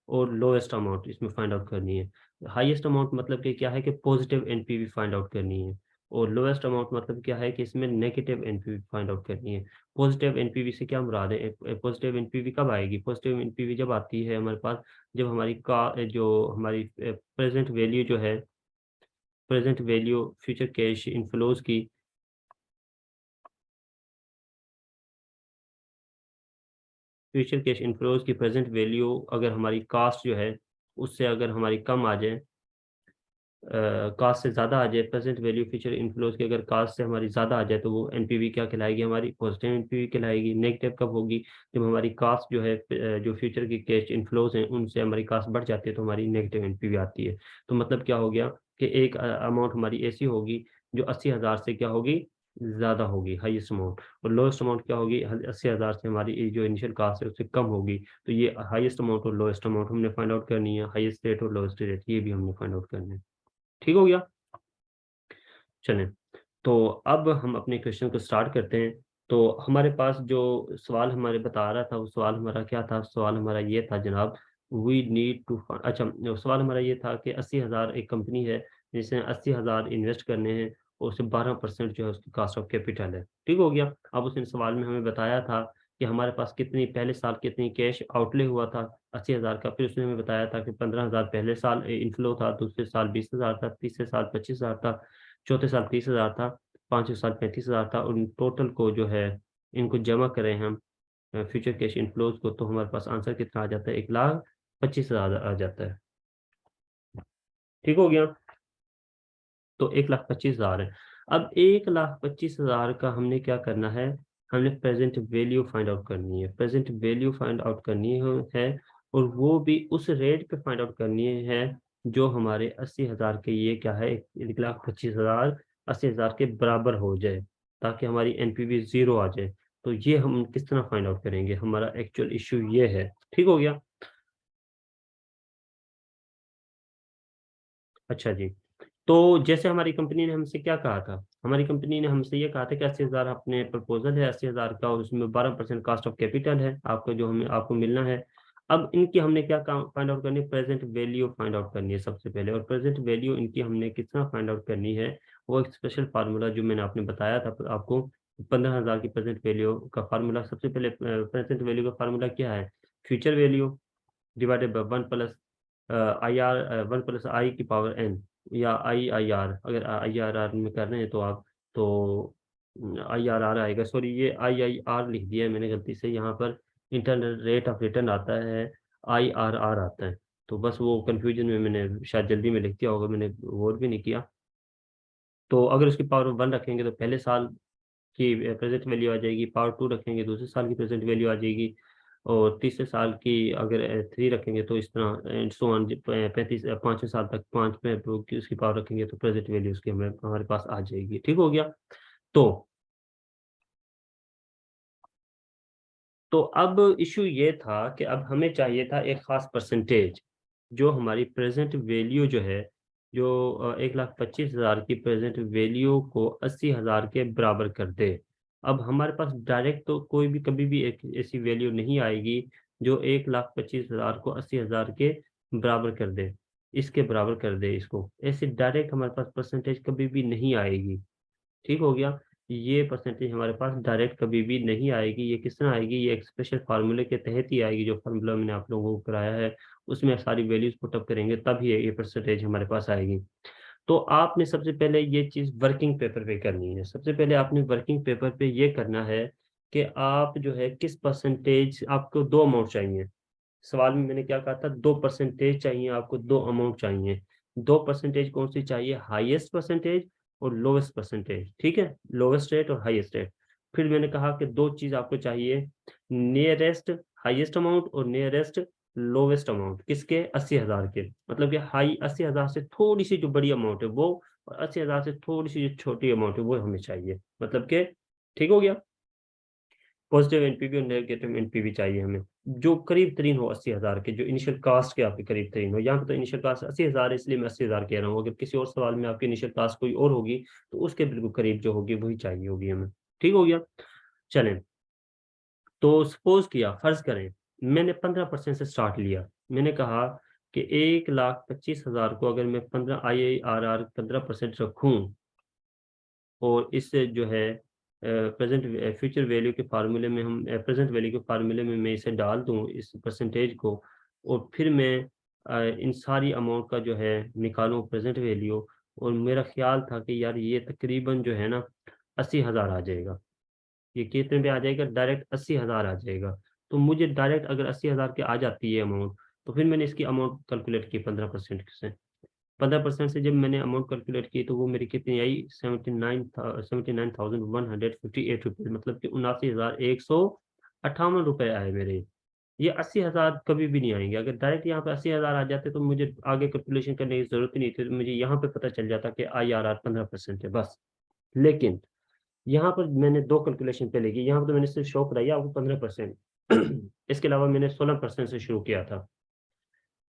और लोएस्ट अमाउंट इसमें फाइंड आउट करनी है। हाईएस्ट अमाउंट मतलब कि क्या है कि पॉजिटिव एनपीवी फाइंड आउट करनी है, और लोएस्ट अमाउंट मतलब क्या है कि इसमें नेगेटिव एनपीवी फाइंड आउट करनी है। पॉजिटिव एनपीवी से क्या मुराद है, पॉजिटिव एनपीवी कब आएगी, पॉजिटिव एनपीवी जब आती है हमारे पास, जब हमारी जो हमारी present value future cash inflows की, फ्यूचर कैश इनफ्लोज की प्रेजेंट वैल्यू अगर हमारी कास्ट जो है उससे अगर हमारी कम आ जाए, कास्ट से ज़्यादा आ जाए, प्रेजेंट वैल्यू फ्यूचर इनफ्लोज की अगर कास्ट से हमारी ज़्यादा आ जाए, तो वो एनपीवी क्या कहलाएगी, हमारी पॉजिटिव एनपीवी कहलाएगी। नेगेटिव कब होगी, जब हमारी कास्ट जो है जो फ्यूचर की कैश इनफ्लोज हैं उनसे हमारी कास्ट बढ़ जाती है, तो हमारी नेगेटिव एनपीवी आती है। तो मतलब क्या हो गया कि एक अमाउंट हमारी ऐसी होगी जो 80,000 से क्या होगी, ज़्यादा होगी, हाईएस्ट अमाउंट। और लोएस्ट अमाउंट क्या होगी, 80,000 से हमारी ये जो इनिशियल कास्ट है उससे कम होगी। तो ये हाईएस्ट अमाउंट और लोएस्ट अमाउंट हमने फाइंड आउट करनी है, हाईएस्ट रेट और लोएस्ट रेट ये भी हमने फाइंड आउट करना है। ठीक हो गया। चलें, तो अब हम अपने क्वेश्चन को स्टार्ट करते हैं। तो हमारे पास जो सवाल हमारे बता रहा था, वो सवाल हमारा क्या था, सवाल हमारा ये था जनाब, वी नीड टू, अच्छा, सवाल हमारा ये था कि 80,000 एक कंपनी है जिसने 80,000 इन्वेस्ट करने हैं, और उससे 12% जो है उसकी कास्ट ऑफ कैपिटल है। ठीक हो गया। अब उसने सवाल में हमें बताया था कि हमारे पास कितनी पहले साल कितनी कैश आउटले हुआ था 80,000 का। फिर उसने हमें बताया था कि 15,000 पहले साल इनफ्लो था, दूसरे साल 20,000 था, तीसरे साल 25,000 था, चौथे साल 30,000 था, पाँचवें साल 35,000 था। और इन टोटल को जो है इनको जमा करें हम फ्यूचर कैश इनफ्लोज को, तो हमारे पास आंसर कितना आ जाता है, 1,25,000 आ जाता है। ठीक हो गया। तो 1,25,000 है। अब 1,25,000 का हमने क्या करना है, हमने प्रेजेंट वैल्यू फाइंड आउट करनी है, प्रेजेंट वैल्यू फाइंड आउट करनी है। और वो भी उस रेट पे फाइंड आउट करनी है जो हमारे 80,000 के, ये क्या है, 1,25,000 80,000 के बराबर हो जाए, ताकि हमारी एनपीवी 0 आ जाए। तो ये हम किस तरह फाइंड आउट करेंगे, हमारा एक्चुअल इश्यू ये है। ठीक हो गया? अच्छा जी। तो जैसे हमारी कंपनी ने हमसे क्या कहा था? हमारी कंपनी ने हमसे ये कहा था कि 80,000 अपने प्रपोज़ल है 80,000 का, और उसमें 12% कॉस्ट ऑफ कैपिटल है आपको, जो हमें आपको मिलना है। अब इनकी हमने क्या काम फाइंड आउट करनी है? प्रेज़ेंट वैल्यू फाइंड आउट करनी है सबसे पहले, और प्रेज़ेंट वैल्यू इनकी हमने कितना फाइंड आउट करनी है? वो एक स्पेशल फ़ॉर्मूला जो मैंने आपने बताया था आपको, 15,000 की प्रेज़ेंट वैल्यू का फ़ॉर्मूला। सबसे पहले प्रेज़ेंट वैल्यू का फ़ॉर्मूला क्या है? Future value divided by 1 plus IR 1 plus i की पावर n, या IIR, अगर IRR में कर रहे हैं तो आप, तो IRR आएगा। सॉरी, ये IIR लिख दिया है मैंने गलती से, यहाँ पर इंटरनल रेट ऑफ रिटर्न आता है, IRR आता है। तो बस वो कन्फ्यूजन में मैंने शायद जल्दी में लिख दिया होगा, मैंने गौर भी नहीं किया। तो अगर उसकी पावर 1 रखेंगे तो पहले साल की प्रेजेंट वैल्यू आ जाएगी, पावर 2 रखेंगे दूसरे साल की प्रेजेंट वैल्यू आ जाएगी, और तीसरे साल की अगर 3 रखेंगे तो इस तरह एंड सो ऑन 35 5वें साल तक 5 पे की उसकी पावर रखेंगे तो प्रेजेंट वैल्यू उसकी हमें हमारे पास आ जाएगी। ठीक हो गया? तो तो अब इशू ये था कि अब हमें चाहिए था एक खास परसेंटेज, जो हमारी प्रेजेंट वैल्यू जो है, जो 1,25,000 की प्रेजेंट वैल्यू को 80,000 के बराबर कर दे। अब हमारे पास डायरेक्ट तो कोई भी कभी भी एक ऐसी वैल्यू नहीं आएगी जो 1,25,000 को 80,000 के बराबर कर दे, इसके बराबर कर दे इसको, ऐसे डायरेक्ट हमारे पास परसेंटेज कभी भी नहीं आएगी। ठीक हो गया? ये परसेंटेज हमारे पास डायरेक्ट कभी भी नहीं आएगी। ये किस तरह आएगी? ये एक स्पेशल फार्मूले के तहत ही आएगी, जो फार्मूला मैंने आप लोगों को कराया है, उसमें सारी वैल्यूज पुट अप करेंगे तब ये परसेंटेज हमारे पास आएगी। तो आपने सबसे पहले ये चीज़ वर्किंग पेपर पे करनी है। सबसे पहले आपने वर्किंग पेपर पे ये करना है कि आप जो है किस परसेंटेज, आपको 2 अमाउंट चाहिए। सवाल में मैंने क्या कहा था? 2 परसेंटेज चाहिए आपको, 2 अमाउंट चाहिए। 2 परसेंटेज कौन सी चाहिए? हाईएस्ट परसेंटेज और लोवेस्ट परसेंटेज। ठीक है? लोवेस्ट रेट और हाईएस्ट रेट। फिर मैंने कहा कि 2 चीज़ आपको चाहिए, नियरेस्ट हाईएस्ट अमाउंट और नियरेस्ट लोवेस्ट अमाउंट। किसके? 80,000 के। मतलब कि हाई 80,000 से थोड़ी सी जो बड़ी अमाउंट है वो, और 80,000 से थोड़ी सी जो छोटी अमाउंट है वो हमें चाहिए। मतलब कि ठीक हो गया? पॉजिटिव एनपीवी और नेगेटिव एनपीवी चाहिए हमें, जो करीब तरीन हो 80,000 के, जो इनिशियल कास्ट के आपके करीब तरीन हो। यहाँ पे तो इनिशियल कास्ट 80,000 है, इसलिए मैं 80,000 कह रहा हूँ। अगर किसी और सवाल में आपकी इनिशियल कास्ट कोई और होगी तो उसके बिल्कुल करीब जो होगी वही चाहिए होगी हमें। ठीक हो गया? चलें, तो सपोज किया, फर्ज करें मैंने 15% से स्टार्ट लिया। मैंने कहा कि 1,25,000 को अगर मैं 15 IIRR 15% रखूं, और इससे जो है प्रेजेंट फ्यूचर वैल्यू के फार्मूले में हम प्रेजेंट वैल्यू के फार्मूले में मैं इसे डाल दूं इस परसेंटेज को, और फिर मैं इन सारी अमाउंट का जो है निकालूं प्रेजेंट वैल्यू, और मेरा ख्याल था कि यार ये तकरीबन जो है ना 80,000 आ जाएगा। ये कितने पे आ जाएगा? डायरेक्ट 80,000 आ जाएगा। तो मुझे डायरेक्ट अगर 80,000 के आ जाती है अमाउंट, तो फिर मैंने इसकी अमाउंट कैलकुलेट की 15% से। 15% से जब मैंने अमाउंट कैलकुलेट की तो वो मेरी कितनी आई? 79,158 रुपीज, मतलब कि 79,158 रुपए आए मेरे। ये 80,000 कभी भी नहीं आएंगे। अगर डायरेक्ट यहाँ पे 80,000 आ जाते तो मुझे आगे कैलकुलेशन करने की जरूरत ही नहीं थी, तो मुझे यहाँ पे पता चल जाता कि IRR 15% है बस। लेकिन यहाँ पर मैंने 2 कैलकुलेशन पहले की। यहाँ पर तो मैंने सिर्फ शो कराई आपको 15%। इसके अलावा मैंने 16% से शुरू किया था।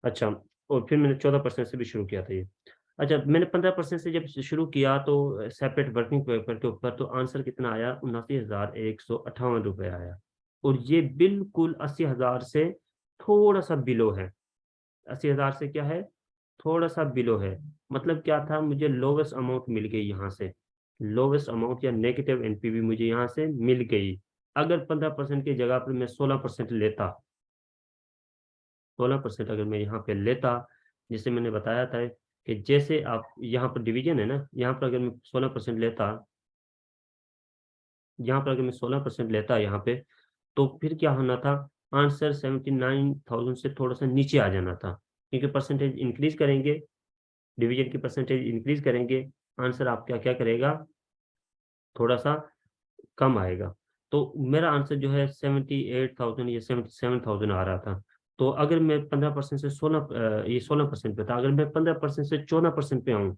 अच्छा, और फिर मैंने 14% से भी शुरू किया था ये। अच्छा, मैंने 15% से जब शुरू किया तो सेपरेट वर्किंग पेपर के ऊपर, तो आंसर कितना आया? 79,158 रुपये आया। और ये बिल्कुल 80,000 से थोड़ा सा बिलो है। 80,000 से क्या है? थोड़ा सा बिलो है। मतलब क्या था? मुझे लोवेस्ट अमाउंट मिल गई यहाँ से। लोवेस्ट अमाउंट या नेगेटिव एनपीवी मुझे यहाँ से मिल गई। अगर 15% की जगह पर मैं 16% लेता, 16% अगर मैं यहाँ पे लेता, जैसे मैंने बताया था कि जैसे आप यहाँ पर डिवीजन है ना, यहाँ पर अगर मैं 16% लेता, यहाँ पर अगर मैं 16% लेता यहाँ पे, तो फिर क्या होना था? आंसर 79,000 से थोड़ा सा नीचे आ जाना था, क्योंकि परसेंटेज इंक्रीज करेंगे, डिवीजन की परसेंटेज इंक्रीज करेंगे, आंसर आपका क्या करेगा? थोड़ा सा कम आएगा। तो मेरा आंसर जो है 78,000 या 77,000 आ रहा था। तो अगर मैं 15% से 16 ये 16% पे था, अगर मैं 15% से 14% पे आऊँ,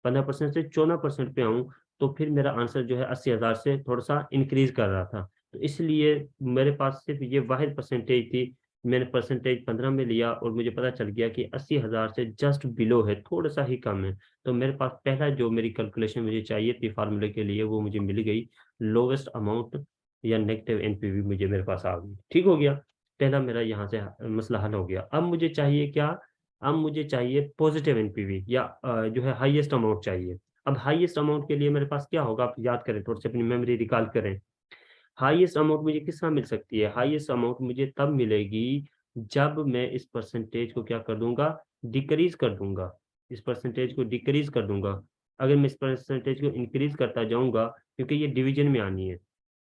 15% से 14% पे आऊँ, तो फिर मेरा आंसर जो है 80,000 से थोड़ा-सा इंक्रीज़ कर रहा था। तो इसलिए मेरे पास सिर्फ़ ये वाहिद परसेंटेज थी, मैंने परसेंटेज 15 में लिया और मुझे पता चल गया कि 80,000 से जस्ट बिलो है, थोड़ा-सा ही कम है। तो मेरे पास पहला जो मेरी कैलकुलेशन मुझे चाहिए थी फ़ॉर्मूले के लिए, वो मुझे मिल गई। लोवेस्ट अमाउंट या नेगेटिव एनपीवी मुझे मेरे पास आ गई। ठीक हो गया? पहला मेरा यहाँ से मसला हल हो गया। अब मुझे चाहिए क्या? अब मुझे चाहिए पॉज़िटिव एनपीवी या जो है हाईएस्ट अमाउंट चाहिए। अब हाईएस्ट अमाउंट के लिए मेरे पास क्या होगा? आप याद करें, थोड़ी-सी अपनी मेमोरी रिकॉल करें। हाईएस्ट अमाउंट मुझे किस समय मिल सकती है? हाईएस्ट अमाउंट मुझे तब मिलेगी जब मैं इस परसेंटेज को क्या कर दूँगा? डिक्रीज़ कर दूँगा। इस परसेंटेज को डिक्रीज़ कर दूँगा। अगर मैं इस परसेंटेज को इंक्रीज़ करता जाऊँगा, क्योंकि ये डिवीज़न में आनी है।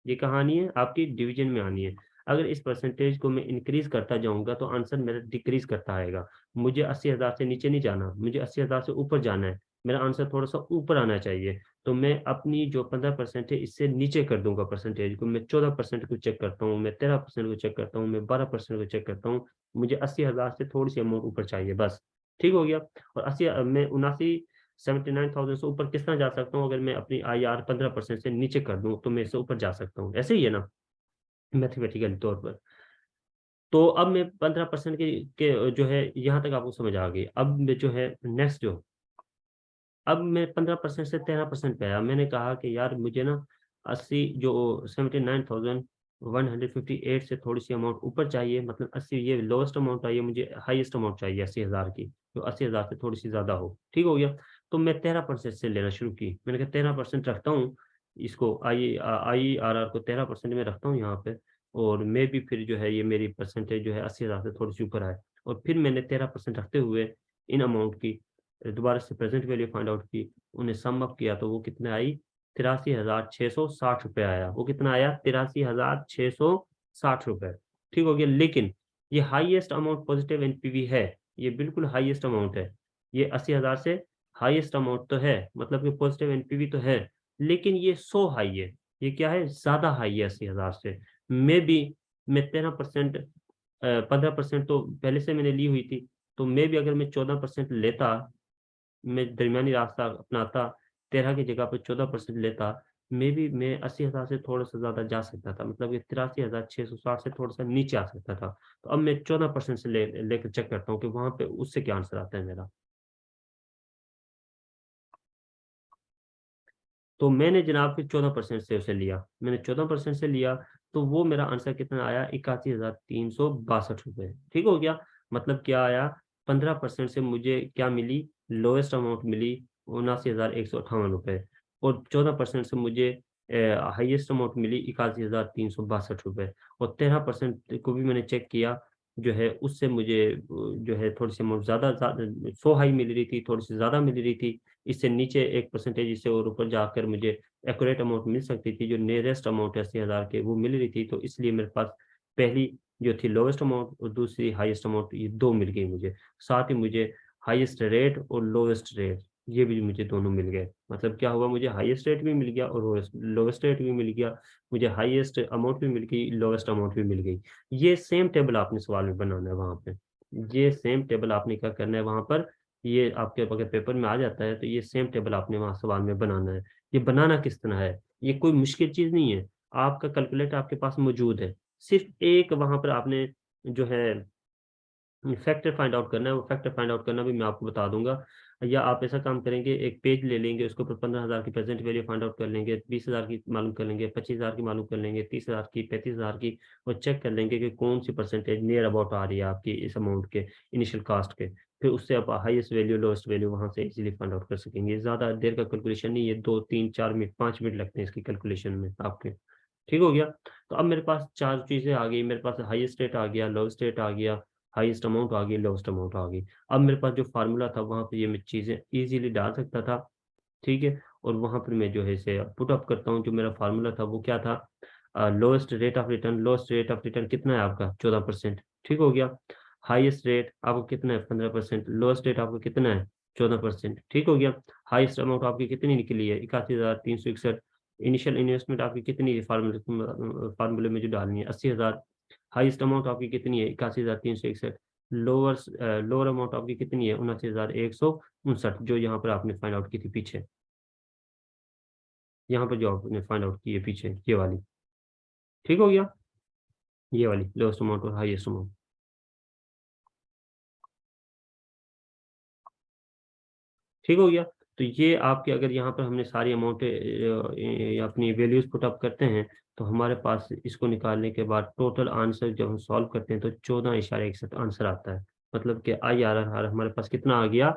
ये कहाँ आनी है? आपकी डिवीज़न में आनी है। अगर इस परसेंटेज को मैं इंक्रीज़ करता जाऊँगा तो आंसर मेरा डिक्रीज़ करता आएगा। मुझे 80,000 से नीचे नहीं जाना, मुझे 80,000 से ऊपर जाना है। मेरा आंसर थोड़ा-सा ऊपर आना चाहिए। तो मैं अपनी जो 15% है इससे नीचे कर दूँगा परसेंटेज को। मैं 14% को चेक करता हूँ, मैं 13% को चेक करता हूँ, मैं 12% को चेक करता हूँ। मुझे 80,000 से थोड़ी-सी अमाउंट ऊपर चाहिए बस। ठीक हो गया? और मैं 79,000 से ऊपर किस तरह जा सकता हूँ? अगर मैं अपनी आईआर 15% से नीचे कर दूँ, तो मैं इससे ऊपर जा सकता हूँ। ऐसे ही है ना? मैथमेटिकल तौर पर। तो अब मैं 15% के जो है यहाँ तक आपको समझ आ गई। अब मैं जो है नेक्स्ट जो अब मैं 15% से 13% पे आया। मैंने कहा कि यार मुझे ना 80 जो 79,158 से थोड़ी-सी अमाउंट ऊपर चाहिए, मतलब 80 ये लोएस्ट अमाउंट आई है, मुझे हाईएस्ट अमाउंट चाहिए 80,000 की, जो 80,000 से थोड़ी-सी ज़्यादा हो। ठीक हो गया? तो मैं 13% से लेना शुरू की। मैंने कहा 13% रखता हूँ, इसको आईआरआर को 13% में रखता हूँ यहाँ पे, और मैं भी फिर जो है ये मेरी परसेंटेज जो है 80,000 से थोड़ी-सी ऊपर आए, और फिर मैंने 13% रखते हुए इन अमाउंट की दोबारा से प्रेज़ेंट वैल्यू फाइंड आउट की, उन्हें सम अप किया तो वो कितना आई? ₹83,660 आया। वो कितना आया? ₹83,660। ठीक हो गया? लेकिन ये हाईएस्ट अमाउंट पॉज़िटिव एनपीवी है, ये बिल्कुल हाईएस्ट अमाउंट है। ये 80,000 से हाईएस्ट अमाउंट तो है, मतलब कि पॉज़िटिव एनपीवी तो है, लेकिन ये सो हाई है। ये क्या है? ज़्यादा हाई है 80,000 से। मेबी मैं 13% 15% तो पहले से मैंने ली हुई थी, तो मेबी अगर मैं 14% लेता, मैं दरमियानी रास्ता अपनाता, 13 की जगह पे 14% लेता, मेबी मैं 80,000 से थोड़ा-सा ज़्यादा जा सकता था। मतलब ये 83,660 से थोड़ा-सा नीचे आ सकता था। तो अब मैं 14% से लेके चेक करता हूँ कि वहाँ पे उससे क्या आंसर आता है मेरा। तो मैंने जनाब फिर 14% से उसे लिया। मैंने 14% से लिया, तो वो मेरा आंसर कितना आया? ₹81,362। ठीक हो गया? मतलब क्या आया? 15% से मुझे क्या मिली? लोएस्ट अमाउंट मिली ₹79,158, और 14% से मुझे हाईएस्ट अमाउंट मिली ₹81,362, और 13% को भी मैंने चेक किया, जो है उससे मुझे जो है थोड़ी-सी अमाउंट ज़्यादा सो हाई मिल रही थी, थोड़ी-सी ज़्यादा मिल रही थी। इससे नीचे 1% इससे और ऊपर जाकर मुझे एक्यूरेट अमाउंट मिल सकती थी, जो नियरेस्ट अमाउंट है 80,000 के, वो मिल रही थी। तो इसलिए मेरे पास पहली जो थी लोएस्ट अमाउंट और दूसरी हाईएस्ट अमाउंट, ये 2 मिल गई मुझे। साथ ही मुझे हाईएस्ट रेट और लोएस्ट रेट, ये भी मुझे दोनों मिल गए। मतलब क्या हुआ? मुझे हाईएस्ट रेट भी मिल गया और लोएस्ट लोएस्ट रेट भी मिल गया। मुझे हाईएस्ट अमाउंट भी मिल गई, लोएस्ट अमाउंट भी मिल गई। ये सेम टेबल आपने सवाल में बनाना है वहाँ पे। ये सेम टेबल आपने क्या करना है वहाँ पर, ये आपके अगर पेपर में आ जाता है, तो ये सेम टेबल आपने वहाँ सवाल में बनाना है। ये बनाना किस तरह है? ये कोई मुश्किल चीज़ नहीं है। आपका कैलकुलेटर आपके पास मौजूद है। सिर्फ़ एक वहाँ पर आपने जो है फैक्टर फाइंड आउट करना है, वो फैक्टर फाइंड आउट करना भी मैं आपको बता दूँगा। या आप ऐसा काम करेंगे, एक पेज ले लेंगे, उसके ऊपर 15,000 की प्रेज़ेंट वैल्यू फाइंड आउट कर लेंगे, 20,000 की मालूम कर लेंगे, 25,000 की मालूम कर लेंगे, 30,000 की, 35,000 की, और चेक कर लेंगे कि कौन-सी परसेंटेज नियर अबाउट आ रही है आपकी इस अमाउंट के, इनिशियल कॉस्ट के। फिर उससे आप हाईएस्ट वैल्यू, लोएस्ट वैल्यू वहाँ से इज़िली फाइंड आउट कर सकेंगे। ज़्यादा देर का कैलकुलेशन नहीं है, 2, 3, 4 मिनट, 5 मिनट लगते हैं इसकी कैलकुलेशन में आपके। ठीक हो गया? तो अब मेरे पास 4 चीज़ें आ गई, मेरे पास हाईएस्ट रेट आ गया, लोएस्ट रेट आ गया, हाईएस्ट अमाउंट आ गई, लोएस्ट अमाउंट आ गई। अब मेरे पास जो फ़ॉर्मूला था वहाँ पे ये मैं चीज़ें ईज़िली डाल सकता था, ठीक है? और वहाँ पर मैं जो है इसे पुट अप करता हूँ, जो मेरा फ़ॉर्मूला था वो क्या था? लोएस्ट रेट ऑफ रिटर्न कितना है आपका? 14%, ठीक हो गया? हाईएस्ट रेट आपका कितना है? 15%, लोएस्ट रेट आपका कितना है? 14%, ठीक हो गया? हाईएस्ट अमाउंट आपकी कितनी निकली है? 81,361। इनिशियल इन्वेस्टमेंट आपकी कितनी है? फ़ॉर्मूले में जो डालनी है 80,000। हाईएस्ट अमाउंट आपकी कितनी है? 81,361। लोअर अमाउंट आपकी कितनी है, 79,159, जो यहाँ पर आपने फाइंड आउट की थी पीछे, यहाँ पर जो आपने फाइंड आउट की है पीछे, ये वाली। ठीक हो गया, ये वाली लोएस्ट अमाउंट और हाईएस्ट अमाउंट। ठीक हो गया। तो ये आपके, अगर यहाँ पर हमने सारी अमाउंट अपनी वैल्यूज पुट अप करते हैं, तो हमारे पास इसको निकालने के बाद टोटल आंसर जब हम सॉल्व करते हैं तो 14.61 आंसर आता है। मतलब कि IRR हमारे पास कितना आ गया,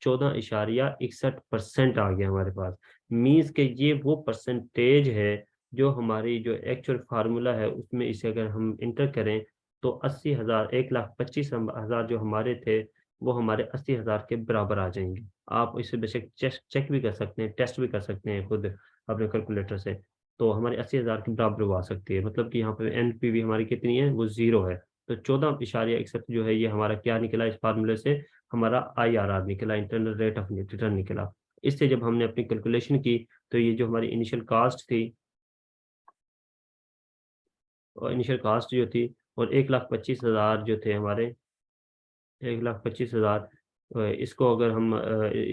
14.61% आ गया हमारे पास। मीन्स के ये वो परसेंटेज है जो हमारी जो एक्चुअल फार्मूला है उसमें इसे अगर हम इंटर करें तो 80,000, 1,25,000 जो हमारे थे वो हमारे 80,000 के बराबर आ जाएंगे। आप इसे बेशक चेक भी कर सकते हैं, टेस्ट भी कर सकते हैं खुद अपने कैलकुलेटर से। तो हमारे 80,000 के बराबर वो आ सकती है। मतलब कि यहाँ पे NPV हमारी कितनी है, वो 0 है। तो 14.61 जो है ये हमारा क्या निकला इस फार्मूले से, हमारा IRR निकला, इंटरनल रेट ऑफ रिटर्न निकला। इससे जब हमने अपनी कैलकुलेशन की तो ये जो हमारी इनिशियल कास्ट थी, और इनिशियल कास्ट जो थी, और 1,25,000 जो थे हमारे, 1,25,000, इसको अगर हम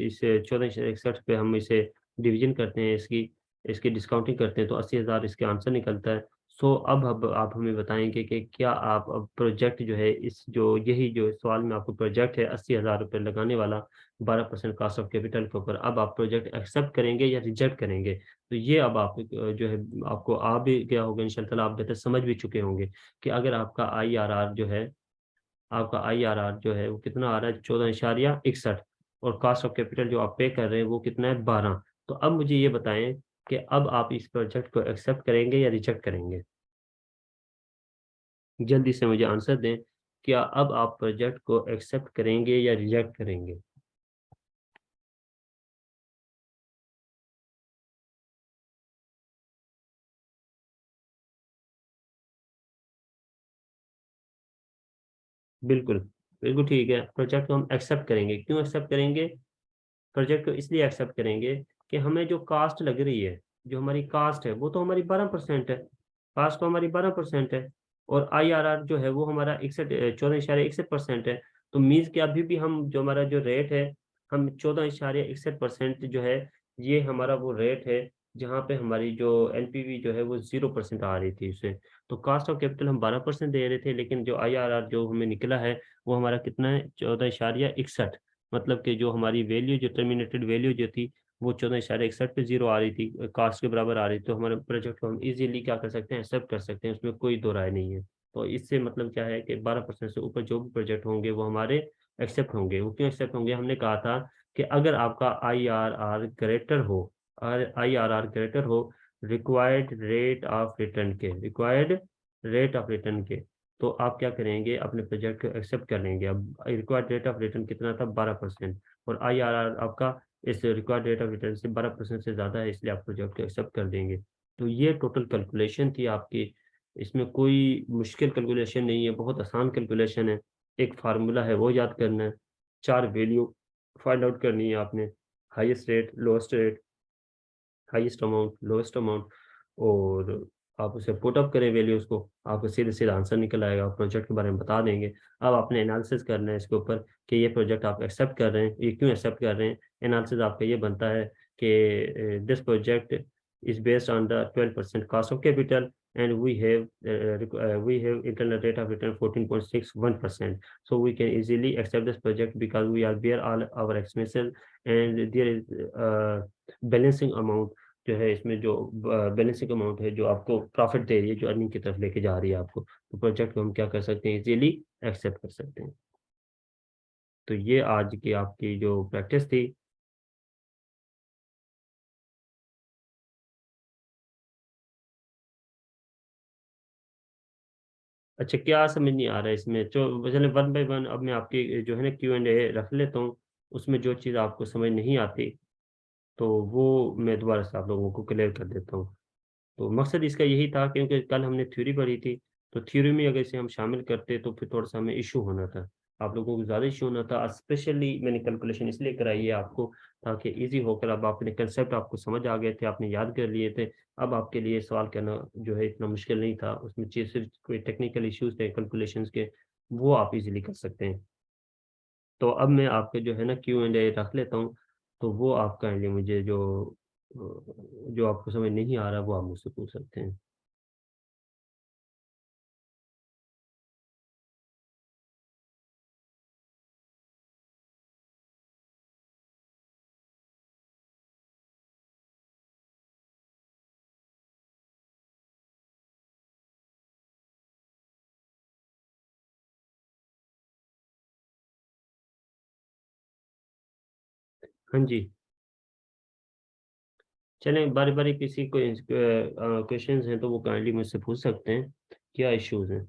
इसे 1461 पे हम इसे डिवीजन करते हैं, इसकी इसकी डिस्काउंटिंग करते हैं तो 80,000 इसके आंसर निकलता है। सो अब आप हमें बताएंगे कि क्या आप अब प्रोजेक्ट जो है, इस जो यही जो सवाल में आपको प्रोजेक्ट है 80,000 रुपये लगाने वाला 12% कॉस्ट ऑफ कैपिटल के ऊपर, अब आप प्रोजेक्ट एक्सेप्ट करेंगे या रिजेक्ट करेंगे। तो ये अब आप जो है, आपको आ भी गया होगा इंशाल्लाह, आप बेहतर समझ भी चुके होंगे कि अगर आपका IRR जो है, आपका IRR जो है वो कितना आ रहा है, 14.61, और कास्ट ऑफ कैपिटल जो आप पे कर रहे हैं वो कितना है, 12। तो अब मुझे ये बताएं कि अब आप इस प्रोजेक्ट को एक्सेप्ट करेंगे या रिजेक्ट करेंगे। जल्दी से मुझे आंसर दें, क्या अब आप प्रोजेक्ट को एक्सेप्ट करेंगे या रिजेक्ट करेंगे। बिल्कुल, बिल्कुल ठीक है, प्रोजेक्ट को हम एक्सेप्ट करेंगे। क्यों एक्सेप्ट करेंगे, प्रोजेक्ट को इसलिए एक्सेप्ट करेंगे कि हमें जो कास्ट लग रही है, जो हमारी कास्ट है वो तो हमारी 12% है, कास्ट तो हमारी 12% है, और IRR जो है वो हमारा 14.61% है। तो मीन्स कि अभी भी हम जो हमारा जो रेट है, हम 14.61% जो है, ये हमारा वो रेट है जहाँ पे हमारी जो NPV जो है वो 0% आ रही थी उससे। तो कास्ट ऑफ कैपिटल हम 12% दे रहे थे, लेकिन जो IRR जो हमें निकला है वो हमारा कितना है, 14.61। मतलब कि जो हमारी वैल्यू, जो टर्मिनेटेड वैल्यू जो थी, वो 14.61 पे 0 आ रही थी, कास्ट के बराबर आ रही थी। तो हमारे प्रोजेक्ट को हम इजीली क्या कर सकते हैं, एक्सेप्ट कर सकते हैं, उसमें कोई दो राय नहीं है। तो इससे मतलब क्या है कि 12% से ऊपर जो भी प्रोजेक्ट होंगे वो हमारे एक्सेप्ट होंगे। वो क्यों एक्सेप्ट होंगे, हमने कहा था कि अगर आपका IRR ग्रेटर हो, IRR ग्रेटर हो रिक्वायर्ड रेट ऑफ रिटर्न के, रिक्वायर्ड रेट ऑफ रिटर्न के, तो आप क्या करेंगे, अपने प्रोजेक्ट को एक्सेप्ट कर लेंगे। अब रिक्वायर्ड रेट ऑफ रिटर्न कितना था, 12%, और IRR आपका इस रिक्वायर्ड रेट ऑफ रिटर्न से 12% से ज़्यादा है, इसलिए आप प्रोजेक्ट को एक्सेप्ट कर देंगे। तो ये टोटल कैलकुलेशन थी आपकी। इसमें कोई मुश्किल कैलकुलेशन नहीं है, बहुत आसान कैलकुलेशन है। एक फार्मूला है वो याद करना है, चार वैल्यू फाइंड आउट करनी है आपने, highest rate, lowest rate, highest amount, lowest amount, और आप उसे पुट अप करें वैल्यूज को, आपको सीधे सीधा आंसर निकल आएगा। प्रोजेक्ट के बारे में बता देंगे। अब आपने एनालिसिस करना है इसके ऊपर कि ये प्रोजेक्ट आप एक्सेप्ट कर रहे हैं, ये क्यों एक्सेप्ट कर रहे हैं। एनालिसिस आपका ये बनता है कि this project is based on the 12% cost of capital, and we have internal rate of return 14.61%, so we can easily accept this project because we are bear all our expenses, and there is balancing amount जो है, इसमें जो बैलेंसिंग अमाउंट है जो आपको प्रॉफिट दे रही है, जो अर्निंग की तरफ लेके जा रही है आपको, तो प्रोजेक्ट को हम क्या कर सकते हैं, इजीली एक्सेप्ट कर सकते हैं। तो ये आज की आपकी जो प्रैक्टिस थी। अच्छा, क्या समझ नहीं आ रहा है इसमें, तो चले वन बाय वन अब मैं आपकी जो है ना Q&A रख लेता हूँ। उसमें जो चीज़ आपको समझ नहीं आती तो वो मैं दोबारा से आप लोगों को क्लियर कर देता हूँ। तो मकसद इसका यही था, क्योंकि कल हमने थ्योरी पढ़ी थी, तो थ्योरी में अगर इसे हम शामिल करते तो फिर थोड़ा सा हमें इशू होना था, आप लोगों को ज़्यादा इशू होना था। स्पेशली मैंने कैलकुलेशन इसलिए कराई है आपको, ताकि इजी होकर, अब आपने कंसेप्ट आपको समझ आ गए थे, आपने याद कर लिए थे। अब आपके लिए सवाल करना जो है इतना मुश्किल नहीं था, उसमें सिर्फ कोई टेक्निकल इश्यूज थे कैलकुलेशंस के, वो आप इज़िली कर सकते हैं। तो अब मैं आपके जो है ना Q&A रख लेता हूँ, तो वो आप काइंडली मुझे जो आपको समझ नहीं आ रहा वो आप मुझसे पूछ सकते हैं। हाँ जी, चलें बारी-बारी किसी को क्वेश्चंस हैं तो वो काइंडली मुझसे पूछ सकते हैं। क्या इश्यूज़ हैं?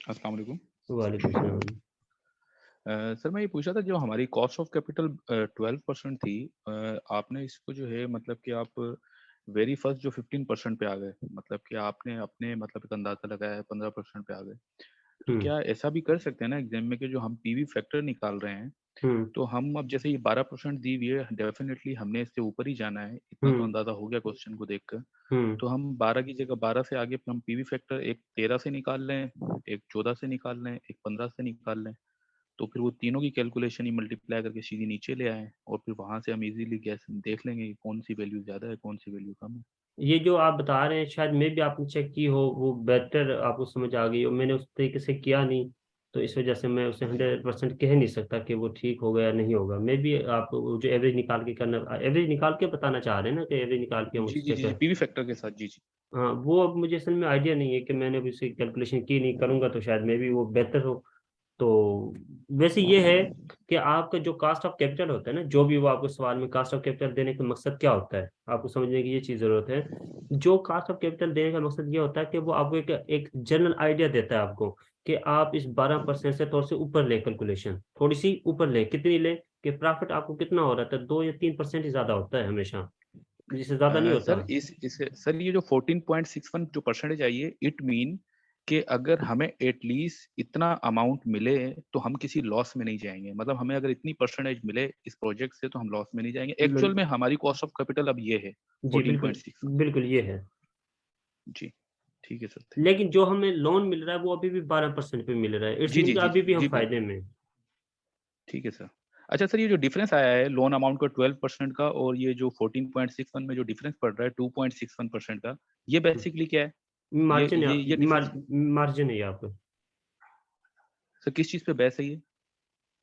अस्सलाम वालेकुम। वालेकुम सलाम। सर मैं ये पूछ रहा था जो हमारी कॉस्ट ऑफ कैपिटल 12% थी, आपने इसको जो है मतलब कि आप वेरी फर्स्ट जो 15% पे आ गए, मतलब कि आपने अपने मतलब एक अंदाज़ा लगाया है 15% पे आ गए। तो हुँ, क्या ऐसा भी कर सकते हैं ना एग्ज़ाम में कि जो हम पीवी फैक्टर निकाल रहे हैं, हुँ, तो हम अब जैसे ये 12% दी हुई है, डेफ़िनेटली हमने इससे ऊपर ही जाना है, इतना तो हुँ, अंदाज़ा हो गया क्वेश्चन को देखकर। हुँ। तो हम 12 की जगह 12 से आगे हम पीवी फैक्टर एक 13 से निकाल लें, एक 14 से निकाल लें, एक 15 से निकाल लें। तो फिर वो तीनों की कैलकुलेशन ही मल्टीप्लाई करके सीधी नीचे ले आएँ और फिर वहाँ से हम इज़िली गैस देख लेंगे कि कौन-सी वैल्यू ज़्यादा है, कौन-सी वैल्यू कम है। ये जो आप बता रहे हैं शायद मे बी आपने चेक की हो, वो बेटर आपको समझ आ गई हो। मैंने उस तरीके से किया नहीं, तो इस वज़ह से मैं उसे जी। 100% कह नहीं सकता कि वो ठीक होगा या नहीं होगा। मे बी आप वो जो एवरेज निकाल के करना एवरेज निकाल के बताना चाह रहे हैं ना कि एवरेज निकाल के हम जी, जी, उससे जी, जी, कर। पीवी फैक्टर के साथ। जी, जी। हाँ, वो अब मुझे असल में आइडिया नहीं है कि मैंने अभी उसकी कैलकुलेशन की नहीं, करूँगा तो शायद मे बी वो बेहतर हो। तो वैसे ये है कि आपका जो कॉस्ट ऑफ कैपिटल होता है ना, जो भी वो आपको सवाल में कॉस्ट ऑफ कैपिटल देने का मकसद क्या होता है? आपको समझने की ये चीज़ ज़रूरत है। जो कॉस्ट ऑफ कैपिटल देने का मकसद ये होता है कि वो आपको एक एक जनरल आइडिया देता है आपको कि आप इस 12% से थोड़े-से ऊपर लें कैलकुलेशन, थोड़ी-सी ऊपर लें, कितनी लें कि प्रॉफिट आपको कितना हो रहा था, 2 या 3% ही ज़्यादा होता है हमेशा, इससे ज़्यादा नहीं होता। सर सर ये जो 14.61 जो परसेंटेज आई है, इट मीन कि अगर हमें एट लीस्ट इतना अमाउंट मिले, तो हम किसी लॉस में नहीं जाएँगे। मतलब हमें अगर इतनी परसेंटेज मिले इस प्रोजेक्ट से, तो हम लॉस में नहीं जाएँगे। एक्चुअल बिल में हमारी कॉस्ट ऑफ कैपिटल अब ये है, जी, बिल्कुल, 14.61। बिल्कुल ये है। जी, ठीक है सर, थैंक यू। लेकिन जो हमें लोन मिल रहा है वो अभी भी 12% पे मिल रहा है। इट्स जी, मीन जी, कि जी, अभी भी हम जी, फ़ायदे में हैं। ठीक है सर। अच्छा सर, ये जो डिफरेंस आया है लोन अमाउंट का 12% का और ये जो 14.61 में जो डिफरेंस पड़ रहा है 2.61% का, ये बेसिकली क्या है? ये मार्जिन है ये ये डिफरेंस मार्जिन है यहाँ पे। सर किस चीज़ पे बेस है ये?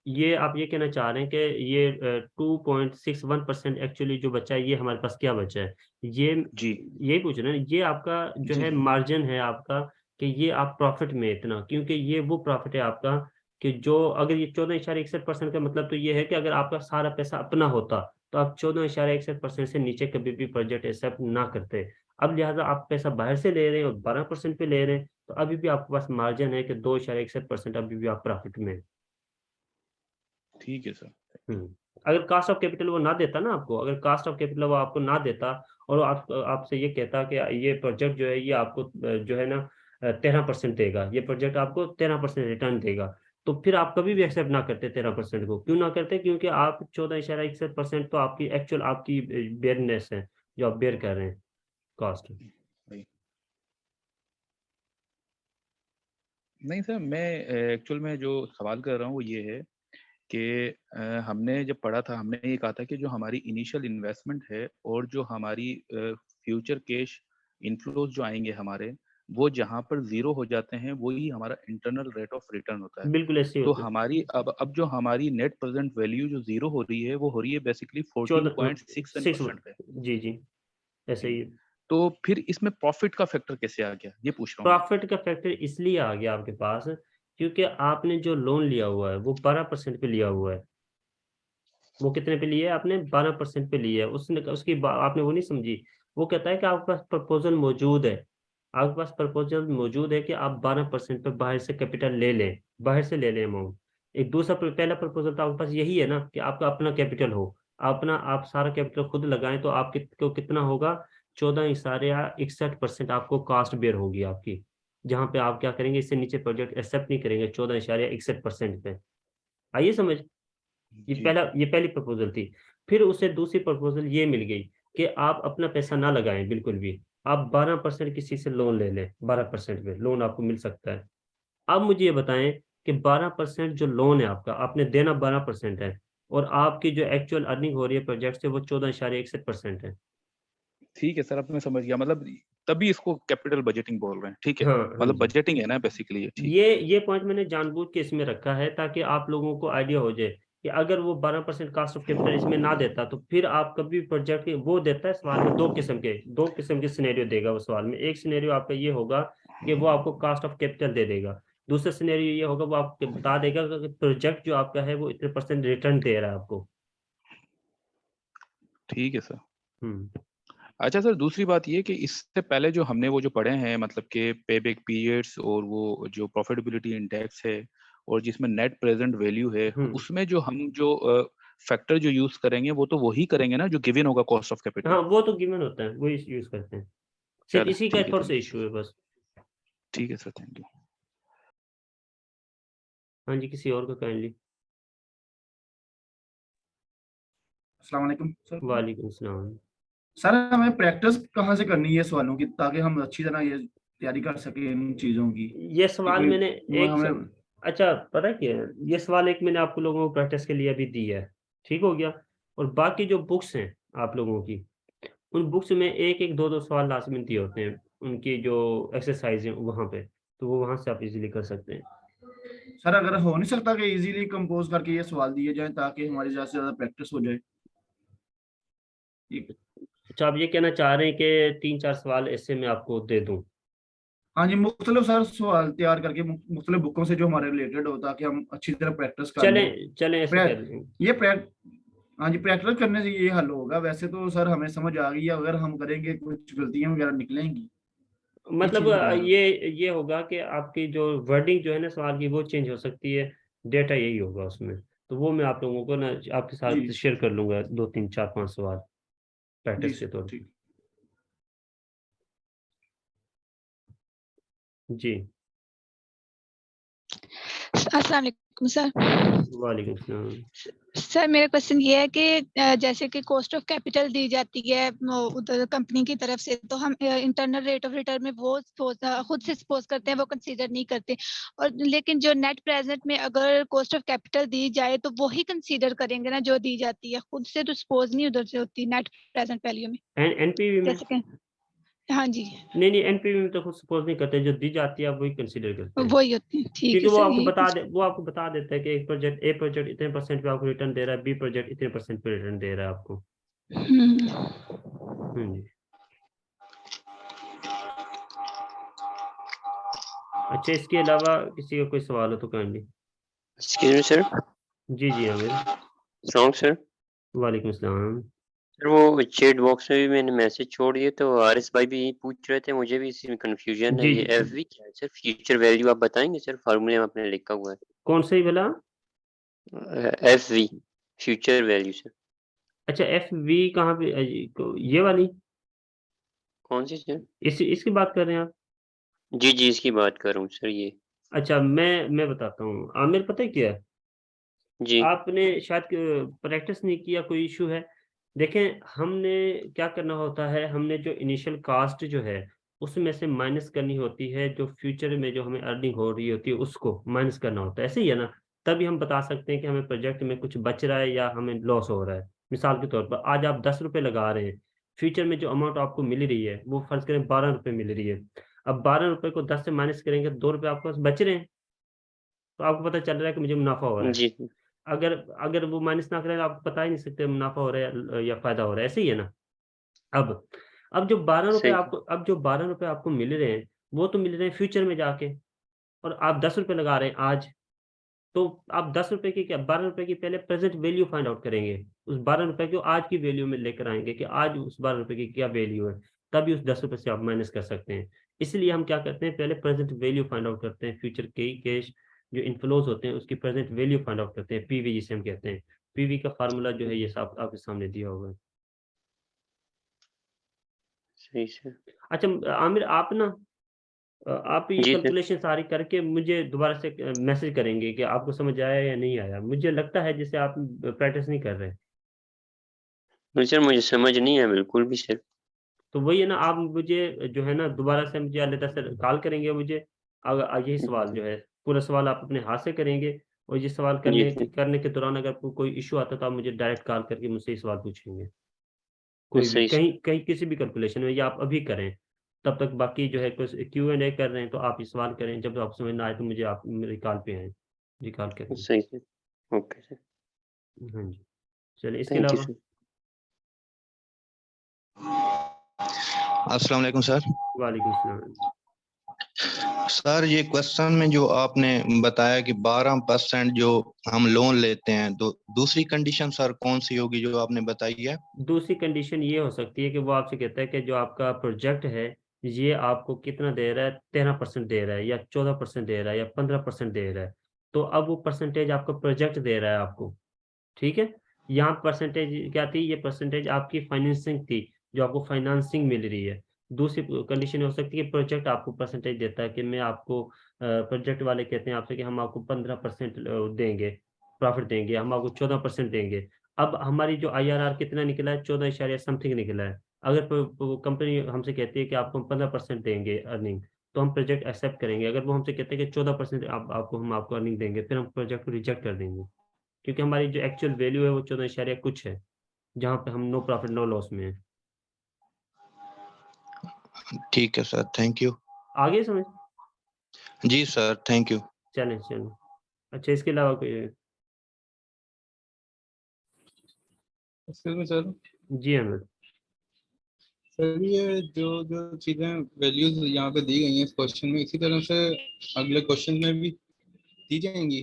ये आप ये कहना चाह रहे हैं कि ये 2.61% एक्चुअली जो बचा है ये हमारे पास क्या बचा है? ये जी। यही पूछ रहे हैं ना, ये आपका जो जी, है जी। मार्जिन है आपका कि ये आप प्रॉफ़िट में इतना क्योंकि ये वो प्रॉफ़िट है आपका कि जो अगर ये 14.61% का मतलब तो ये है कि अगर आपका सारा पैसा अपना होता, तो आप 14.61% से नीचे कभी भी प्रोजेक्ट एक्सेप्ट ना करते। अब लिहाज़ा आप पैसा बाहर से ले रहे हैं और 12% पे ले रहे हैं, तो अभी भी आपके पास मार्जिन है कि 2.61% अभी भी आप प्रॉफ़िट में हैं। ठीक है सर। हुँ। अगर कॉस्ट ऑफ कैपिटल वो ना देता ना आपको, अगर कॉस्ट ऑफ कैपिटल वो आपको ना देता और आपसे ये कहता कि ये प्रोजेक्ट जो है ये आपको जो है ना 13% देगा, ये प्रोजेक्ट आपको 13% रिटर्न देगा, तो फिर आप कभी भी एक्सेप्ट ना करते 13% को। क्यों ना करते? क्योंकि आप 14.61% तो आपकी एक्चुअल आपकी बेयरनेस है, जो आप बेयर कर रहे हैं कॉस्ट। वही। नहीं सर, मैं एक्चुअल में जो सवाल कर रहा हूँ वो ये है कि हमने जब पढ़ा था हमने ये कहा था कि जो हमारी इनिशियल इन्वेस्टमेंट है और जो हमारी फ्यूचर कैश इनफ्लोज़ जो आएँगे हमारे, वो जहाँ पर ज़ीरो हो जाते हैं, वही हमारा इंटरनल रेट ऑफ रिटर्न होता है। बिल्कुल ऐसे ही तो होता है। हमारी अब जो हमारी नेट प्रेज़ेंट वैल्यू जो ज़ीरो हो रही है, वो हो रही है बेसिकली 6 14.61% पे। जी, जी, ऐसे जी। ही है। तो फिर इसमें प्रॉफ़िट का फैक्टर कैसे आ गया? ये पूछ रहा हूँ मैं। प्रॉफ़िट का फैक्टर इसलिए आ गया आपके पास क्योंकि आपने जो लोन लिया हुआ है, वो 12% पे लिया हुआ है। वो कितने पे लिया है आपने? 12% पे लिया है। उसने उसकी बा आपने वो नहीं समझी। वो कहता है कि आपके पास प्रपोज़ल मौजूद है। आपके पास प्रपोज़ल मौजूद है कि आप 12% पे बाहर से कैपिटल ले लें, बाहर से ले लें अमाउंट। एक दूसरा पहला प्रपोज़ल तो आपके पास यही है ना कि आपका अपना कैपिटल हो। अपना आप सारा कैपिटल खुद लगाएँ तो आप को कितना होगा 14.61% आपको कॉस्ट बेयर होगी आपकी। जहाँ पे आप क्या करेंगे इससे नीचे प्रोजेक्ट एक्सेप्ट नहीं करेंगे 14.61% पे। आई समझ? जी। ये पहली प्रपोज़ल थी। फिर उसे दूसरी प्रपोज़ल ये मिल गई कि आप अपना पैसा ना लगाएँ बिल्कुल भी। आप 12% किसी से लोन ले लें, 12% पे लोन आपको मिल सकता है। अब मुझे ये बताएँ कि 12% जो लोन है आपका, आपने देना 12% है, और आपकी जो एक्चुअल अर्निंग हो रही है प्रोजेक्ट से वो 14.61% है। ठीक है सर, अब मैं समझ गया, मतलब तभी इसको कैपिटल बजटिंग बोल रहे हैं, ठीक है, हाँ हाँ मतलब जी। बजटिंग है ना बेसिकली ये, ठीक है। ये पॉइंट मैंने जानबूझ के इसमें रखा है ताकि आप लोगों को आइडिया हो जाए कि अगर वो 12% कास्ट ऑफ कैपिटल इसमें ना देता तो फिर आप कभी प्रोजेक्ट, वो देता है सवाल में दो किस्म के सिनेरियो देगा वो सवाल में। एक सिनेरियो आपका ये होगा कि वो आपको कास्ट ऑफ कैपिटल दे देगा। दूसरा सिनेरियो ये होगा वो आपको बता देगा कि प्रोजेक्ट जो आपका है वो इतने % रिटर्न दे रहा है आपको। ठीक है सर। हम्म। अच्छा सर, दूसरी बात ये कि इससे पहले जो हमने वो जो पढ़े हैं, मतलब कि पे बैक पीरियड्स और वो जो प्रॉफिटेबिलिटी इंडेक्स है और जिसमें नेट प्रेजेंट वैल्यू है, हम्म। उसमें जो हम जो फैक्टर जो यूज करेंगे वो तो वही करेंगे ना जो गिवन होगा कॉस्ट ऑफ कैपिटल। हाँ वो तो गिवन होता है, वो यूज करते हैं। सिर्फ चले इसी का ठीक है थोड़ा सर, सा इशू है बस। ठीक है सर, थैंक यू। हाँ जी, किसी और का काइंडली। अस्सलाम वालेकुम सर। वालेकुम सलाम। सर हमें प्रैक्टिस कहाँ से करनी है सवालों की, ताकि हम अच्छी तरह ये तैयारी कर सकें इन चीज़ों की, ये कि सवाल कोई मैंने हमें। अच्छा पता है क्या है? ये सवाल एक मैंने आपको लोगों को प्रैक्टिस के लिए अभी दी है, ठीक हो गया। और बाकी जो बुक्स हैं आप लोगों की, उन बुक्स में एक एक दो दो सवाल लाजमी दिए होते हैं, उनकी जो एक्सरसाइज है वहाँ पे, तो वो वहाँ से आप इजीली कर सकते हैं। सर अगर हो नहीं सकता कि इजीली कंपोज करके ये सवाल दिए जाएं ताकि हमारी ज़्यादा से ज़्यादा प्रैक्टिस हो जाए। ये- अच्छा, आप ये कहना चाह रहे हैं कि 3-4 सवाल ऐसे मैं आपको दे दूं? हाँ जी, मुख्तलिफ सर सवाल तैयार करके मुख्तलिफ बुकों से जो हमारे रिलेटेड हो, ताकि हम अच्छी तरह प्रैक्टिस कर लें। चलें चलें ऐसे प्रैक कर लें। ये प्रैक हाँ जी, प्रैक्टिस करने से ये हल होगा। वैसे तो सर हमें समझ आ गई है, अगर हम करेंगे कुछ गलतियां वगैरह निकलेंगी, ये मतलब चीज़ हो जाएगा। ये होगा कि आपकी जो वर्डिंग जो है ना सवाल की वो चेंज हो सकती है, डेटा यही होगा उसमें। तो वो मैं आप लोगों को ना आपके जी साथ शेयर कर लूंगा, 2 3 4 5 सवाल जी प्रैक्टिस के सर, तौर ठीक। पे। जी। अस्सलाम वालेकुम सर। वालेकुम सलाम। सर मेरा क्वेश्चन ये है कि जैसे कि कॉस्ट ऑफ कैपिटल दी जाती है उधर कंपनी की तरफ से, तो हम इंटरनल रेट ऑफ रिटर्न में वो खुद से सपोज करते हैं, वो कंसीडर नहीं करते। और लेकिन जो नेट प्रेजेंट में अगर कॉस्ट ऑफ कैपिटल दी जाए तो वो ही कंसीडर करेंगे ना, जो दी जाती है, खुद से तो सपोज नहीं उधर से होती नेट प्रेजेंट वैल्यू में। एनपीवी में? जैसे कि हाँ जी, नहीं नहीं, एनपीवी में तो खुद सपोज नहीं करते, जो दी जाती है आप वही कंसीडर करते हैं। वही होती है। ठीक क्योंकि है वो सर, आपको यही बता कुछ। दे वो आपको बता देता है कि एक प्रोजेक्ट, ए प्रोजेक्ट इतने % पे आपको रिटर्न दे रहा है, बी प्रोजेक्ट इतने % पे रिटर्न दे रहा है आपको। जी। अच्छा, इसके अलावा किसी का कोई सवाल हो तो काइंडली। Excuse me sir. जी जी आमिर। Song sir. वालेकुम सलाम। सर वो चैट बॉक्स में भी मैंने मैसेज छोड़ दिए, तो आरएस भाई भी यही पूछ रहे थे, मुझे भी इसी में कंफ्यूजन है। जी ये जी। एफवी क्या है सर? फ्यूचर वैल्यू आप बताएंगे सर? फार्मूले में आपने लिखा हुआ कौन सा ही भला? है एफवी, फ्यूचर वैल्यू सर। अच्छा, एफ वी कहाँ पे? ये वाली? कौन सी सर? इसकी बात कर रहे हैं आप? जी जी, इसकी बात कर रहा हूँ सर ये। अच्छा, मैं बताता हूँ आमिर, पता है क्या है? जी आपने शायद प्रैक्टिस नहीं किया, कोई इशू है? देखें, हमने क्या करना होता है, हमने जो इनिशियल कास्ट जो है उसमें से माइनस करनी होती है, जो फ्यूचर में जो हमें अर्निंग हो रही होती है उसको माइनस करना होता है, ऐसे ही है ना? तभी हम बता सकते हैं कि हमें प्रोजेक्ट में कुछ बच रहा है या हमें लॉस हो रहा है। मिसाल के तौर पर आज आप 10 रुपये लगा रहे हैं, फ्यूचर में जो अमाउंट आपको मिल रही है वो फर्ज करें 12 रुपये मिल रही है। अब 12 रुपये को 10 से माइनस करेंगे, 2 रुपये आपके पास बच रहे हैं, तो आपको पता चल रहा है कि मुझे मुनाफा हो रहा है। जी अगर अगर वो माइनस ना करें तो आप बता ही नहीं सकते मुनाफा हो रहा है या फायदा हो रहा है, ऐसे ही है ना? अब अब जो 12 रुपए सही आपको अब जो 12 रुपए आपको मिल रहे हैं वो तो मिल रहे हैं फ्यूचर में जाके, और आप 10 रुपए लगा रहे हैं आज। तो आप 10 रुपए की क्या, 12 रुपए की पहले प्रेजेंट वैल्यू फाइंड आउट करेंगे, उस 12 रुपए को आज की वैल्यू में लेकर आएंगे कि आज उस 12 रुपए की क्या वैल्यू है, तभी उस 10 रुपए से आप माइनस कर सकते हैं। इसलिए हम क्या करते हैं, पहले प्रेजेंट वैल्यू फाइंड आउट करते हैं, फ्यूचर के कैश जो इनफ्लोज होते हैं उसकी प्रेजेंट वैल्यू फाइंड आउट करते हैं, पीवी जिसे हम कहते हैं। पीवी का फार्मूला जो है ये सब आपके सामने दिया हुआ है। सही सर। अच्छा आमिर, आप ना आप ये जी सर। कैलकुलेशन सारी करके मुझे दोबारा से मैसेज करेंगे कि आपको समझ आया या नहीं आया। मुझे लगता है जैसे आप प्रैक्टिस नहीं कर रहे। नहीं सर, मुझे समझ नहीं है बिल्कुल भी सर। तो वही है ना, आप मुझे जो है ना दोबारा से मुझे अलग से कॉल करेंगे मुझे, अगर यही सवाल जो है पूरा सवाल आप अपने हाथ से करेंगे और ये सवाल जी सर। करने के दौरान अगर आपको कोई इश्यू आता है तो आप मुझे डायरेक्ट कॉल करके मुझसे ये सवाल पूछेंगे। कोई भी सही सर। कहीं कहीं किसी भी कैलकुलेशन में, या आप अभी करें तब तक बाकी जो है कुछ Q&A कर रहे हैं तो आप ये सवाल करें, जब आप समझ ना आए तो मुझे आप मेरी कॉल पे आएँ, जी कॉल करें। सही सर। Okay sir. हाँ जी, चलिए इसके थैंक यू अलावा। सर। अस्सलाम वालेकुम सर। वालेकुम सलाम। सर ये क्वेश्चन में जो आपने बताया कि 12% जो हम लोन लेते हैं, तो दूसरी कंडीशन सर कौन सी होगी जो आपने बताई है? दूसरी कंडीशन ये हो सकती है कि वो आपसे कहता है कि जो आपका प्रोजेक्ट है ये आपको कितना दे रहा है, 13% दे रहा है या 14% दे रहा है या 15% दे रहा है। तो अब वो परसेंटेज आपका प्रोजेक्ट दे रहा है आपको, ठीक है? यहाँ परसेंटेज क्या थी? ये परसेंटेज आपकी फाइनेंसिंग थी, जो आपको फाइनेंसिंग मिल रही है। दूसरी कंडीशन हो सकती है प्रोजेक्ट आपको परसेंटेज देता है कि मैं आपको प्रोजेक्ट वाले कहते हैं आपसे कि हम आपको 15% देंगे, प्रॉफिट देंगे, हम आपको 14% देंगे। अब हमारी जो IRR कितना निकला है, 14 इशारिया समथिंग निकला है। अगर कंपनी हमसे कहती है कि आपको हम 15% देंगे अर्निंग, तो हम प्रोजेक्ट एक्सेप्ट करेंगे। अगर वो हमसे कहते हैं कि 14% हम आपको अर्निंग देंगे, फिर हम प्रोजेक्ट को रिजेक्ट कर देंगे, क्योंकि हमारी जो एक्चुअल वैल्यू है वो 14 इशारिया कुछ है, जहाँ पे हम नो प्रॉफिट नो लॉस में है। ठीक है सर, थैंक यू। आगे समझ? जी सर, थैंक यू। चलें चलें। अच्छा, इसके अलावा कोई? सर जी अहमद। सर ये जो चीजें वैल्यूज यहाँ पे दी गई हैं इस क्वेश्चन में, इसी तरह से अगले क्वेश्चन में भी दी जाएंगी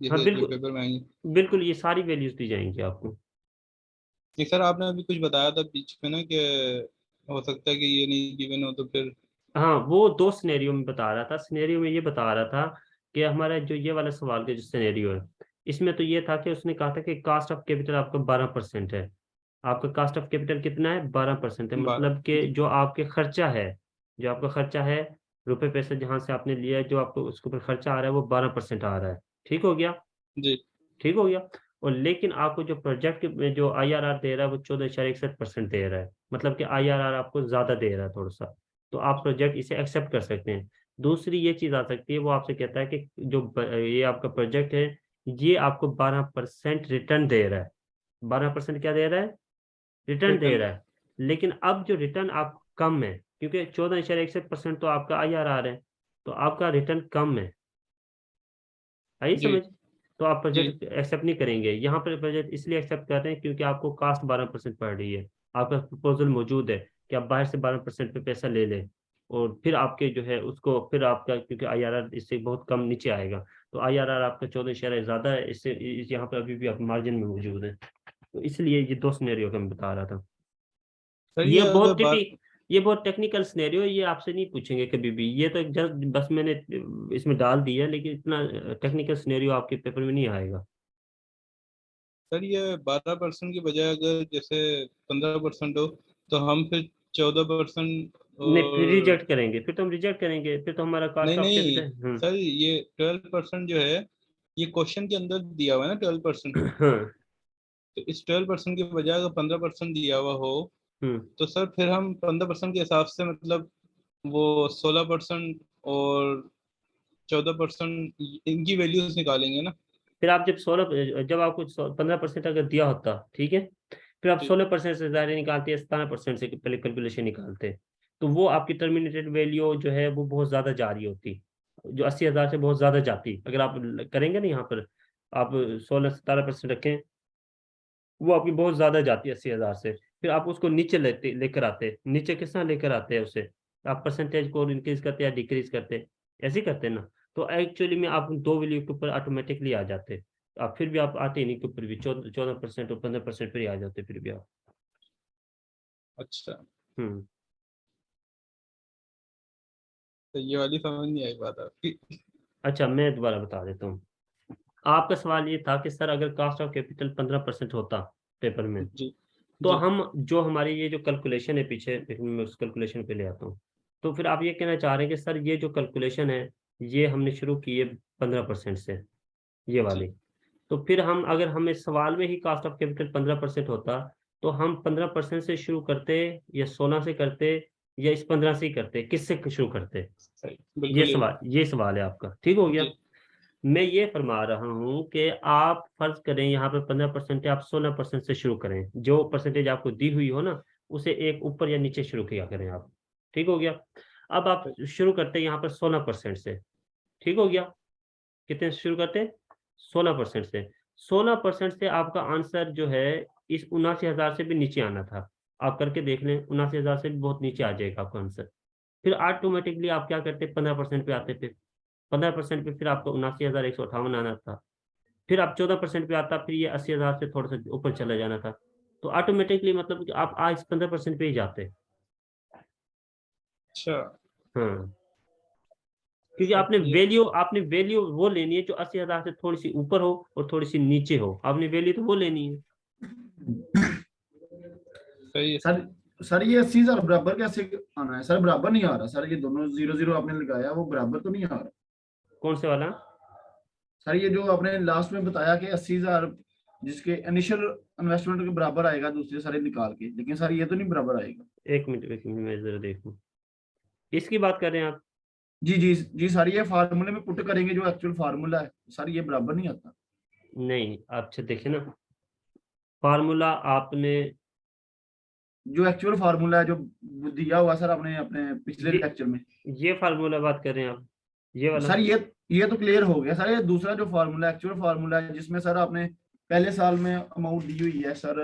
हाँ जैसे जो बिल्कुल, पेपर में आएंगी? बिल्कुल ये सारी वैल्यूज दी जाएंगी आपको। नहीं सर, आपने अभी कुछ बताया था बीच में ना कि हो सकता है कि ये नहीं गिवन हो तो फिर। हाँ, वो 2 सिनेरियो में बता रहा था। सिनेरियो में ये बता रहा था कि हमारा जो ये वाला सवाल का जो सिनेरियो है, इसमें तो ये था कि उसने कहा था कि कास्ट ऑफ कैपिटल आपका 12% है। आपका कास्ट ऑफ कैपिटल कितना है? 12% है। मतलब कि जी जो आपके खर्चा है, जो आपका खर्चा है, रुपए पैसे जहाँ से आपने लिया है, जो आपको उसके ऊपर खर्चा आ रहा है वो 12% आ रहा है। ठीक हो गया? जी ठीक हो गया। और लेकिन आपको जो प्रोजेक्ट में जो IRR दे रहा है वो 14.61% दे रहा है। मतलब कि IRR आपको ज्यादा दे रहा है थोड़ा सा, तो आप प्रोजेक्ट इसे एक्सेप्ट कर सकते हैं। दूसरी ये चीज आ सकती है, वो आपसे कहता है कि ये आपका प्रोजेक्ट है, ये आपको 12% रिटर्न दे रहा है। 12% क्या दे रहा है? रिटर्न दे रिटर्न। रहा है। लेकिन अब जो रिटर्न आप कम है, क्योंकि 14.61% तो आपका IRR है, तो आपका रिटर्न कम है। आई जी समझ? तो आप जी प्रोजेक्ट एक्सेप्ट नहीं करेंगे। यहाँ पर प्रोजेक्ट इसलिए एक्सेप्ट कर रहे हैं क्योंकि आपको कास्ट 12% पड़ रही है। आपका प्रपोजल मौजूद है कि आप बाहर से 12% पे पैसा ले लें, और फिर आपके जो है उसको फिर आपका, क्योंकि IRR इससे बहुत कम नीचे आएगा, तो IRR आपका 14 ज्यादा है, इससे यहाँ पर अभी भी आप मार्जिन में मौजूद है। तो इसलिए ये 2 सिनेरियो का मैं बता रहा था। सर, ये ये अगर बहुत बात। ये बहुत टेक्निकल सिनेरियो है, ये आपसे नहीं पूछेंगे कभी भी। ये तो जस्ट बस मैंने इसमें डाल दिया, लेकिन इतना टेक्निकल सिनेरियो आपके पेपर में नहीं आएगा। सर ये 12% की बजाय अगर जैसे 15% हो तो हम फिर 14%। नहीं, फिर और रिजेक्ट करेंगे, फिर तो हम रिजेक्ट करेंगे, फिर तो हमारा कास्ट नहीं ऑफ नहीं कैपिटल। सर, ये 12% जो है ये क्वेश्चन के अंदर दिया हुआ है ना 12%। हाँ। तो इस 12% के बजाय अगर 15% दिया हुआ हो हम्म। तो सर फिर हम 15% के हिसाब से मतलब वो 16% और 14% इनकी वैल्यूज निकालेंगे ना? फिर आप जब आपको 15% अगर दिया होता, ठीक है, फिर आप जी 16% से ज्यादा निकालते हैं, 17% से पहले कैलकुलेशन निकालते हैं, तो वो आपकी टर्मिनेटेड वैल्यू जो है वो बहुत ज्यादा जा रही होती, जो 80,000 से बहुत ज्यादा जाती। अगर आप करेंगे ना यहाँ पर, आप 16-17% रखें, वो आपकी बहुत ज्यादा जाती है 80,000 से। फिर आप उसको नीचे लेकर आते, नीचे किस तरह लेकर आते हैं उसे? आप परसेंटेज को इंक्रीज करते या डिक्रीज करते, ऐसे ही करते हैं ना। तो एक्चुअली में आप 2 वैल्यू के ऊपर ऑटोमेटिकली आ जाते। आप फिर भी आप आते ही नहीं के ऊपर भी, 14% और 15% पर ही आ जाते फिर भी आप। अच्छा, हम्म। तो ये वाली समझ नहीं आई बात आपकी। अच्छा, मैं दोबारा बता देता हूँ। आपका सवाल ये था कि सर अगर कास्ट ऑफ कैपिटल 15% होता पेपर में, जी तो जी हम जो हमारी ये जो कैलकुलेशन है पीछे, मैं उस कैलकुलेशन पे ले आता हूँ। तो फिर आप ये कहना चाह रहे हैं कि सर ये जो कैलकुलेशन है, ये हमने शुरू की है 15% से, ये जी वाली। तो फिर हम, अगर हमें सवाल में ही कास्ट ऑफ कैपिटल 15% होता, तो हम 15% से शुरू करते, या 16 से करते, या इस 15 से ही करते, किससे शुरू करते? सही, बिल्कुल यही। ये सवाल है आपका, ठीक हो गया। जी मैं ये फरमा रहा हूँ कि आप फर्ज करें यहाँ पे 15% आप 16% से शुरू करें, जो परसेंटेज आपको दी हुई हो ना उसे एक ऊपर या नीचे शुरू किया करें आप, ठीक हो गया। अब आप शुरू करते हैं यहाँ पर 16% से, ठीक हो गया। कितने से शुरू करते हैं? 16% से। 16% से आपका आंसर जो है इस 79,000 से भी नीचे आना था। आप करके देख लें, 79,000 से भी बहुत नीचे आ जाएगा आपका आंसर। फिर ऑटोमेटिकली आप क्या करते, 15% पे आते, फिर 15% पे फिर आपको 79,158 आना था। फिर आप 14% पे आता, फिर ये 80,000 से थोड़ा सा ऊपर चला जाना था। तो ऑटोमेटिकली मतलब कि आप आज 15% पे ही जाते। अच्छा, हाँ, क्योंकि आपने वैल्यू वो लेनी है जो 80,000 से थोड़ी सी ऊपर हो और थोड़ी सी नीचे हो। आपने वैल्यू तो वो लेनी है। सही है। सर ये 80,000 बराबर कैसे आना है सर? बराबर नहीं आ रहा सर, ये दोनों 0 0 आपने लगाया वो बराबर तो नहीं आ रहा कौन से वाला? सर। ये जो आपने लास्ट में बताया कि 80,000 जिसके इनिशियल इन्वेस्टमेंट के बराबर आएगा दूसरे सारे निकाल के, लेकिन सर ये तो नहीं बराबर आएगा। एक मिनट मैं जरा देखूं, इसकी बात कर रहे हैं आप? जी जी जी सर, ये फार्मूले में पुट करेंगे जो एक्चुअल फार्मूला है सर, ये बराबर नहीं आता। नहीं, आप अच्छा देखिए ना, फार्मूला आपने जो एक्चुअल फार्मूला है जो दिया हुआ सर आपने अपने पिछले ये लेक्चर में। ये फार्मूला बात कर रहे हैं आप, ये वाला? सर ये तो क्लियर हो गया सर। ये दूसरा जो फार्मूला एक्चुअल फार्मूला है जिसमें सर आपने पहले साल में अमाउंट दी हुई है सर,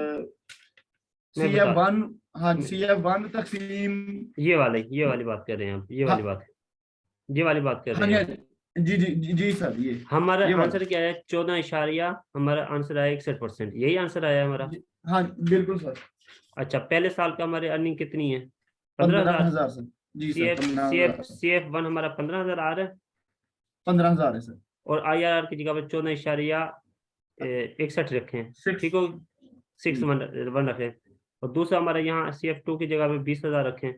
मैं सी बता एफ वन। हाँ, CF1 तकसीम। ये वाली बात कर रहे हैं आप, ये हाँ वाली बात कर हाँ रहे हैं आप। जी जी जी जी सर, हमारा ये वाला। आंसर क्या है? 14 इशारिया, हमारा आंसर आया 61%, यही आंसर आया हमारा। हाँ बिल्कुल सर। अच्छा, पहले साल का हमारी अर्निंग कितनी है? 15,000। 15,000 सर। जी C sir, F C F 15,000। C F one हमारा 15,000 आ रहा है, 15,000 है सर। और IRR की जगह पर 14 इशारिया 61 रखें, 6। ठीक हो, 6 जी 1 रखें। और दूसरा हमारा यहाँ CF2 की जगह पे 20,000 रखें,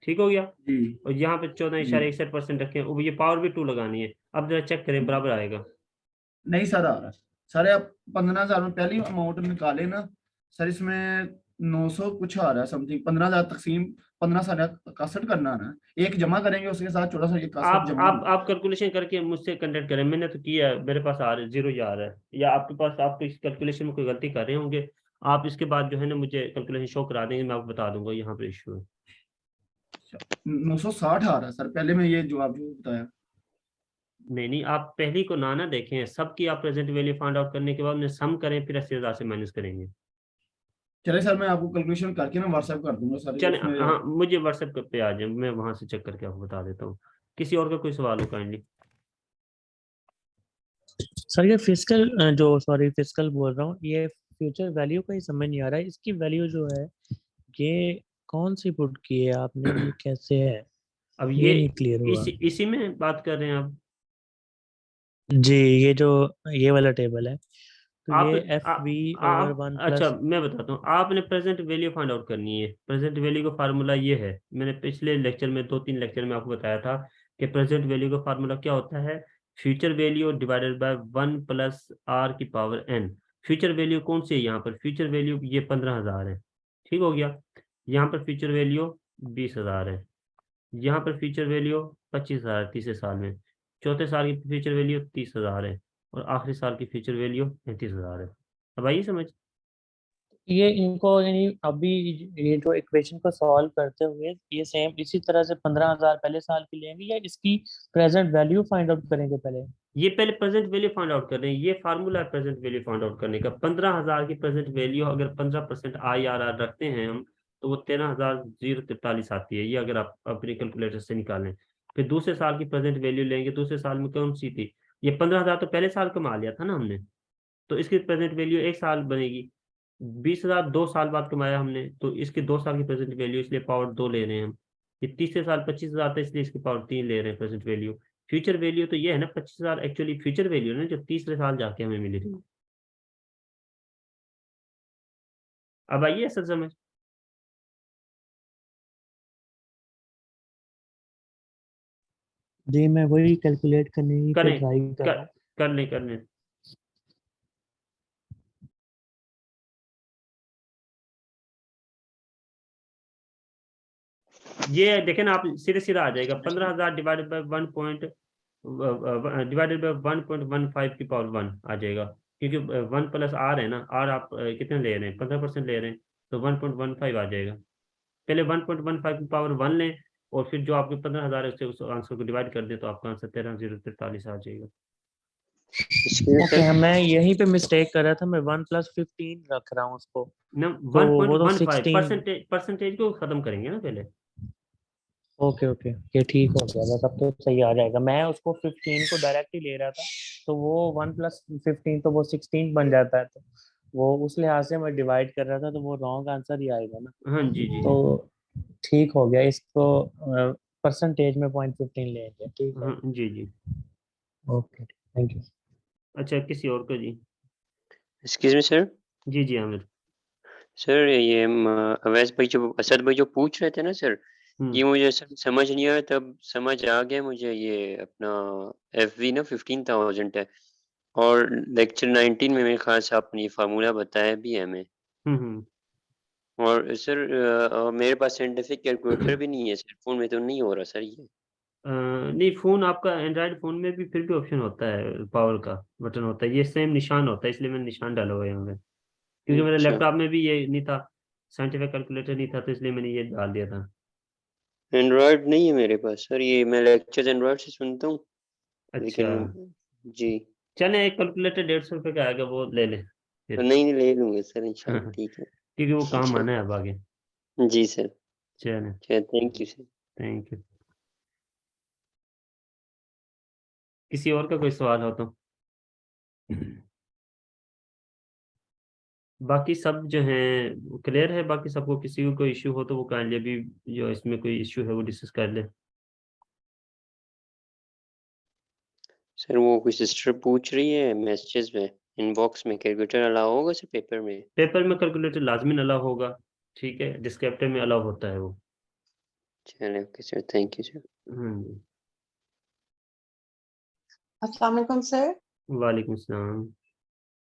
ठीक हो गया। जी और यहाँ पे 14 जी। इशारे 61% रखें, और ये पावर भी 2 लगानी है। अब जरा चेक करें बराबर आएगा। नहीं सर, आ रहा सर। आप 15,000 में पहली अमाउंट निकाले ना सर, इसमें 900 कुछ आ रहा है समथिंग। 15,000 तकसीम 15,61 करना ना, एक जमा करेंगे उसके साथ 14,61 जमा होगा। आप कैलकुलेशन करके मुझसे कंटेक्ट करें, मैंने तो किया है, मेरे पास आ रहा है 0 ही आ रहा है, या आपके पास आप इस कैलकुलेशन में कोई गलती कर रहे होंगे। आप इसके बाद जो है ना मुझे कैलकुलेशन शो करा देंगे, मैं आपको बता दूंगा यहाँ पे इशू है। 960 आ रहा है सर, पहले में ये जवाब जो बताया। नहीं, आप पहली को ना देखें, सबकी आप प्रेजेंट वैल्यू फाइंड आउट करने के बाद उन्हें सम करें, फिर 80,000 से माइनस करेंगे। चले सर, मैं आपको कैलकुलेशन करके ना व्हाट्सएप कर दूंगा सर चले, उसमें। हाँ, मुझे व्हाट्सएप पे आ जाए, मैं वहां से चेक करके आपको बता देता हूँ। किसी और का कोई सवाल हो काइंडली? सर ये फिजिकल बोल रहा हूँ, ये फ्यूचर वैल्यू का ही समझ नहीं आ रहा है। इसकी वैल्यू जो है ये कौन सी पुट की है आपने, ये कैसे है, अब ये नहीं क्लियर हुआ। इसी में बात कर रहे हैं आप? जी, ये वाला टेबल है, तो आप ये FV/1 अच्छा, प्लस। मैं बताता हूँ, आपने प्रेजेंट वैल्यू फाइंड आउट करनी है। प्रेजेंट वैल्यू का फार्मूला ये है, मैंने पिछले लेक्चर में 2-3 लेक्चर में आपको बताया था कि प्रेजेंट वैल्यू का फार्मूला क्या होता है। Future value divided by 1 plus R की पावर n। फ्यूचर वैल्यू कौन सी है यहाँ पर? फ्यूचर वैल्यू ये 15,000 है, ठीक हो गया। यहाँ पर फ्यूचर वैल्यू 20,000 है, यहाँ पर फ्यूचर वैल्यू 25,000 तीसरे साल में, चौथे साल की फ्यूचर वैल्यू 30,000 है, और आखिरी साल की फ्यूचर वैल्यू 35,000 है। अब आइए समझ। ये इनको यानी अभी ये जो इक्वेशन को सॉल्व करते हुए ये सेम इसी तरह से 15,000 पहले साल की लेंगे, या इसकी प्रेजेंट वैल्यू फाइंड आउट करेंगे पहले? ये पहले प्रेजेंट वैल्यू फाइंड आउट कर रहे हैं, ये फार्मूला है प्रेजेंट वैल्यू फाइंड आउट करने का। 15,000 की प्रेजेंट वैल्यू अगर 15% IRR रखते हैं हम, तो वो 13,043 आती है, ये अगर आप अपनी कैलकुलेटर से निकालें। फिर दूसरे साल की प्रेजेंट वैल्यू लेंगे, दूसरे साल में कौन सी थी? ये 15,000 तो पहले साल कमा लिया था ना हमने, तो इसकी प्रेजेंट वैल्यू 1 साल बनेगी। 20,000 2 साल बाद कमाया हमने, तो इसके 2 साल की प्रेजेंट वैल्यू, इसलिए पावर 2 ले रहे हैं हम। ये तीसरे साल 25,000 था, इसलिए इसकी पावर 3 ले रहे हैं प्रेजेंट वैल्यू। फ्यूचर वैल्यू तो ये है ना, 25,000 एक्चुअली फ्यूचर वैल्यू है ना, जो तीसरे साल जाके हमें मिली थी। अब आइए असल समझ। जी, मैं वही कैलकुलेट करने की करें, ट्राई कर रहा कर हूँ। कर लें। ये देखें ना आप, सीधे सीधा आ जाएगा 15,000 डिवाइडेड बाई 1.5 डिवाइडेड बाय 1.15 की पावर 1 आ जाएगा, क्योंकि 1 प्लस आर है ना, आर आप कितने ले रहे हैं, 15% ले रहे हैं, तो 1.15 आ जाएगा। पहले 1.15 की पावर 1 लें और फिर जो आपके 15,000 है उससे उस आंसर को डिवाइड कर दें, तो आपका आंसर 13,043 आ जाएगा। ओके, मैं यहीं पे मिस्टेक कर रहा था, मैं 1+15 रख रहा हूँ उसको, ना तो वो तो 1.15 16। परसेंटेज को खत्म करेंगे ना पहले। ओके ओके, ये ठीक हो गया, बस अब तो सही आ जाएगा। मैं उसको 15 को डायरेक्ट ही ले रहा था, तो वो 1+15 तो वो 16 बन जाता है, तो वो उस लिहाज से मैं डिवाइड कर रहा था, तो वो रॉन्ग आंसर ही आएगा ना। हाँ जी जी। तो ठीक हो गया, इसको परसेंटेज में 0.15 लेंगे, ठीक है। हाँ जी जी। Okay, thank you. अच्छा, किसी और को जी। Excuse me sir. जी जी आमिर। सर ये अवैस भाई जो असद भाई जो पूछ रहे थे ना सर, ये मुझे सर समझ नहीं आया, तब समझ आ गया मुझे। ये अपना FV ना 15,000 है, और लेक्चर 19 में मेरे ख्याल से आपने ये फार्मूला बताया भी है हमें। और सर मेरे पास साइंटिफिक कैलकुलेटर भी नहीं है सर, फोन में तो नहीं हो रहा सर ये। नहीं, फोन आपका एंड्रॉयड फोन में भी फिर भी ऑप्शन होता है, पावर का बटन होता है, ये सेम निशान होता है, इसलिए मैंने निशान डाला हुआ है यहाँ पे, क्योंकि मेरे अच्छा, लैपटॉप में भी ये नहीं था, साइंटिफिक कैलकुलेटर नहीं था, तो इसलिए मैंने ये डाल दिया था। एंड्रॉयड नहीं है मेरे पास सर, ये मैं लेक्चर एंड्रॉयड से सुनता हूँ, अच्छा, लेकिन जी। चले एक कैलकुलेटर 150 रुपये का आएगा, वो ले लें तो फिर। नहीं ले लूंगा सर इंशाल्लाह, ठीक है। क्योंकि वो काम अच्छा, आना है अब आगे। जी सर। चले, अच्छा, thank you sir. Thank you. किसी और का कोई सवाल हो तो। बाकी सब जो है क्लियर है, बाकी सबको किसी को कोई इश्यू हो तो वो काइंडली अभी जो इसमें कोई इश्यू है वो डिस्कस कर ले। सर वो कोई सिस्टर पूछ रही है मैसेजेस में, इनबॉक्स में, कैलकुलेटर अलाउ होगा सर पेपर में? पेपर में कैलकुलेटर लाजमी अलाउ होगा, ठीक है, डिस्क्रिप्टिव में अलाउ होता है वो। चलिए okay sir, thank you sir. अस्सलाम वालेकुम सर। वालेकुम सलाम।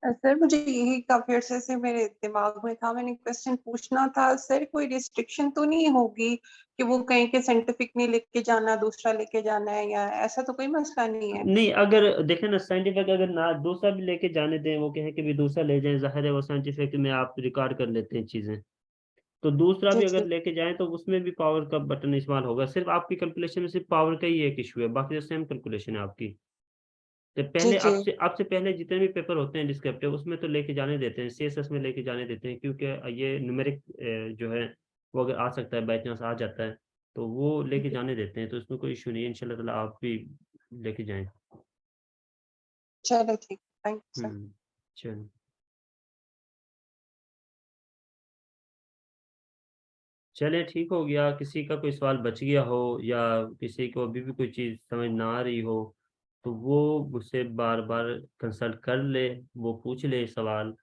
सर मुझे यही काफी अरसे से मेरे दिमाग में था, मैंने क्वेश्चन पूछना था सर, कोई रिस्ट्रिक्शन तो नहीं होगी कि वो कहीं के साइंटिफिक नहीं लेके जाना, दूसरा लेके जाना है, या ऐसा तो कोई मसला नहीं है? नहीं, अगर देखें ना साइंटिफिक अगर ना दूसरा भी लेके जाने दें, वो कहें कि भी दूसरा ले जाएं, जाहिर है वो साइंटिफिक में आप रिकॉर्ड कर लेते हैं चीजें, तो दूसरा जी भी अगर जी। लेके जाएं तो उसमें भी पावर का बटन इस्तेमाल होगा। सिर्फ आपकी कैलकुलेशन में सिर्फ पावर का ही एक इशू है, बाकी तो सेम कैलकुलेशन है आपकी। तो जी पहले जी। आपसे आपसे पहले जितने भी पेपर होते हैं डिस्क्रिप्टिव, उसमें तो लेके जाने देते हैं, CSS में लेके जाने देते हैं, क्योंकि ये न्यूमेरिक जो है वो अगर आ सकता है, बाई चांस आ जाता है, तो वो लेके जाने देते हैं, तो इसमें कोई इशू नहीं है, इंशाल्लाह ताला आप भी लेके जाएं। चलो ठीक, थैंक यू सर। चलो, चले ठीक हो गया। किसी का कोई सवाल बच गया हो या किसी को अभी भी कोई चीज़ समझ ना आ रही हो, तो वो मुझसे बार बार कंसल्ट कर ले, वो पूछ ले सवाल,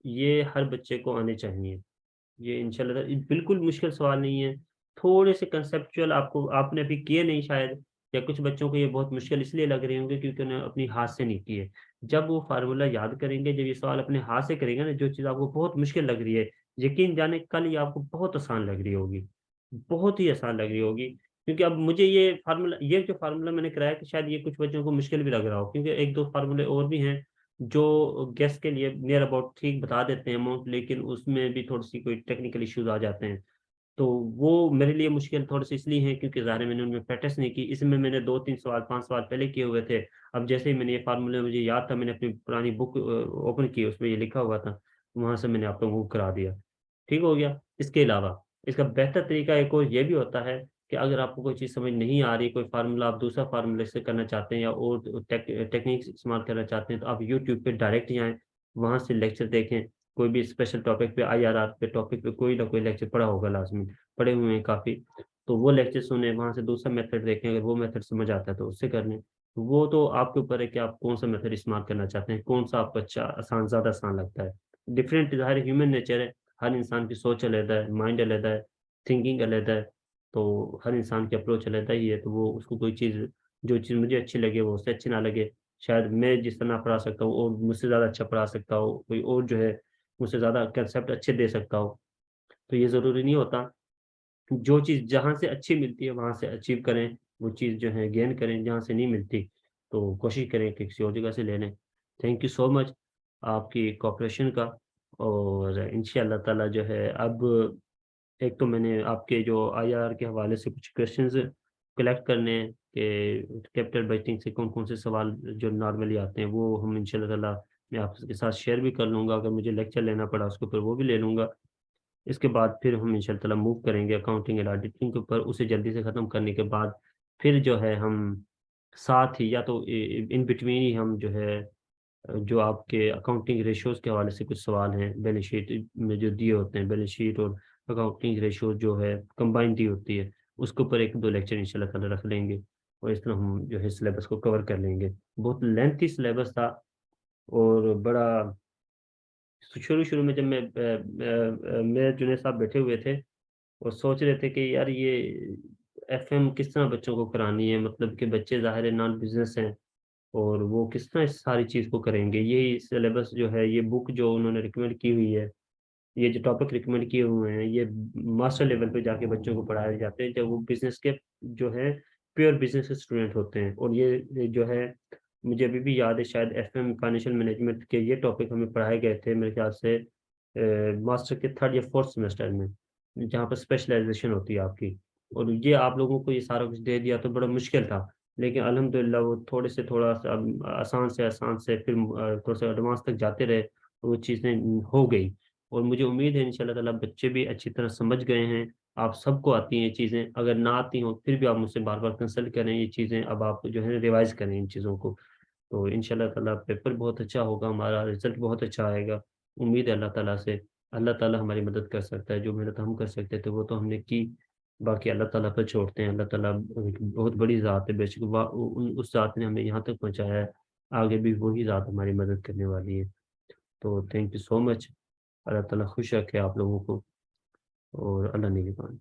ये हर बच्चे को आने चाहिए। ये इंशाल्लाह बिल्कुल मुश्किल सवाल नहीं है, थोड़े से कंसेप्चुअल आपको आपने अभी किए नहीं शायद, या कुछ बच्चों को ये बहुत मुश्किल इसलिए लग रहे होंगे क्योंकि उन्होंने अपनी हाथ से नहीं किए। जब वो फार्मूला याद करेंगे, जब ये सवाल अपने हाथ से करेंगे ना, जो चीज़ आपको बहुत मुश्किल लग रही है, यकीन जाने कल ये आपको बहुत आसान लग रही होगी, बहुत ही आसान लग रही होगी। क्योंकि अब मुझे ये जो फार्मूला मैंने कराया कि शायद ये कुछ बच्चों को मुश्किल भी लग रहा हो, क्योंकि एक दो फार्मूले और भी हैं जो गेस के लिए नियर अबाउट ठीक बता देते हैं अमाउंट, लेकिन उसमें भी थोड़ी सी कोई टेक्निकल इश्यूज आ जाते हैं, तो वो मेरे लिए मुश्किल थोड़ी सी इसलिए है क्योंकि ज़ाहिर है मैंने उनमें प्रैक्टिस नहीं की। इसमें मैंने 2 3 सवाल 5 सवाल पहले किए हुए थे, अब जैसे ही मैंने ये फार्मूले मुझे याद था, मैंने अपनी पुरानी बुक ओपन की, उसमें ये लिखा हुआ था, वहां से मैंने आप लोगों को करा दिया, ठीक हो गया। इसके अलावा इसका बेहतर तरीका एक और ये भी होता है कि अगर आपको कोई चीज़ समझ नहीं आ रही, कोई फार्मूला आप दूसरा फार्मूला से करना चाहते हैं या और टेक्निक इस्तेमाल करना चाहते हैं, तो आप यूट्यूब पे डायरेक्ट जाएं, वहां से लेक्चर देखें, कोई भी स्पेशल टॉपिक पे, IRR पे टॉपिक पे कोई ना कोई लेक्चर पढ़ा होगा लाजमी, पढ़े हुए हैं काफ़ी, तो वो लेक्चर सुने, वहां से दूसरा मेथड देखें, अगर वो मेथड समझ आता है तो उससे कर लें। वो तो आपके ऊपर है कि आप कौन सा मेथड इस्तेमाल करना चाहते हैं, कौन सा आपको अच्छा आसान, ज़्यादा आसान लगता है। डिफरेंट हर ह्यूमन नेचर है, हर इंसान की सोच अलग है, माइंड अलग है, थिंकिंग अलग है, तो हर इंसान की अप्रोच अलग ही है, तो वो उसको कोई चीज़, जो चीज़ मुझे अच्छी लगे वो उससे अच्छी ना लगे। शायद मैं जिस तरह पढ़ा सकता हूँ और मुझसे ज़्यादा अच्छा पढ़ा सकता हूँ कोई और, जो है मुझसे ज़्यादा कंसेप्ट अच्छे दे सकता हो, तो ये ज़रूरी नहीं होता। जो चीज़ जहाँ से अच्छी मिलती है वहाँ से अचीव करें, वो चीज़ जो है गेन करें, जहाँ से नहीं मिलती तो कोशिश करें कि किसी और जगह से ले लें। थैंक यू सो मच आपकी कोऑपरेशन का, और इंशाअल्लाह ताला जो है अब एक तो मैंने आपके जो आईआर के हवाले से कुछ क्वेश्चंस कलेक्ट करने हैं कि कैपिटल बजटिंग से कौन-कौन से सवाल जो नॉर्मली आते हैं वो हम इंशाअल्लाह ताला मैं आपके साथ शेयर भी कर लूँगा, अगर मुझे लेक्चर लेना पड़ा उसके ऊपर वो भी ले लूँगा। इसके बाद फिर हम इंशाअल्लाह ताला मूव करेंगे अकाउंटिंग एंड ऑडिटिंग के ऊपर, उसे जल्दी से ख़त्म करने के बाद फिर जो है हम साथ ही या तो इन बिटवीन ही हम जो है जो आपके अकाउंटिंग रेशियोज़ के हवाले से कुछ सवाल हैं, बैलेंस शीट में जो दिए होते हैं, बैलेंस शीट और अकाउंटिंग रेशियो जो है कंबाइन दी होती है, उसके ऊपर 1-2 लेक्चर इंशाल्लाह ताला रख लेंगे और इस तरह हम जो है सिलेबस को कवर कर लेंगे। बहुत लेंथी सिलेबस था और बड़ा शुरू-शुरू में जब मैं जुनैद साहब बैठे हुए थे और सोच रहे थे कि यार ये एफएम किस तरह बच्चों को करानी है, मतलब कि बच्चे ज़ाहिर है नॉन बिज़नेस हैं और वो किस तरह इस सारी चीज़ को करेंगे। यही सिलेबस जो है, ये बुक जो उन्होंने रिकमेंड की हुई है, ये जो टॉपिक रिकमेंड किए हुए हैं, ये मास्टर लेवल पे जाके बच्चों को पढ़ाए जाते हैं, जब वो बिज़नेस के जो है प्योर बिज़नेस के स्टूडेंट होते हैं। और ये जो है मुझे अभी भी याद है, शायद एफएम फाइनेंशियल मैनेजमेंट के ये टॉपिक हमें पढ़ाए गए थे मेरे ख्याल से मास्टर के 3rd या 4th सेमेस्टर में, जहाँ पर स्पेशलाइज़ेशन होती है आपकी। और ये आप लोगों को ये सारा कुछ दे दिया तो बड़ा मुश्किल था। लेकिन अल्हम्दुलिल्लाह वो थोड़े से थोड़ा-सा आसान से फिर थोड़ा-सा एडवांस तक जाते रहे, तो वो चीज़ें हो गई। और मुझे उम्मीद है इंशाअल्लाह ताला बच्चे भी अच्छी तरह समझ गए हैं। आप सबको आती हैं ये चीज़ें, अगर ना आती हों फिर भी आप मुझसे बार-बार कंसल्ट करें ये चीज़ें, अब आप जो है रिवाइज़ करें इन चीज़ों को। तो इंशाअल्लाह ताला पेपर बहुत अच्छा होगा, हमारा रिज़ल्ट बहुत अच्छा आएगा। उम्मीद है अल्लाह ताला से। अल्लाह ताला हमारी मदद कर सकता है, जो मेहनत हम कर सकते थे वो तो हमने की, बाकी अल्लाह ताला पर छोड़ते हैं। अल्लाह ताला एक बहुत बड़ी ज़ात है, बेशक उस ज़ात ने हमें यहाँ तक पहुँचाया है, आगे भी वही ज़ात हमारी मदद करने वाली है। तो थैंक यू सो मच। अल्लाह ताला खुश रखे आप लोगों को और अल्लाह निगहबान।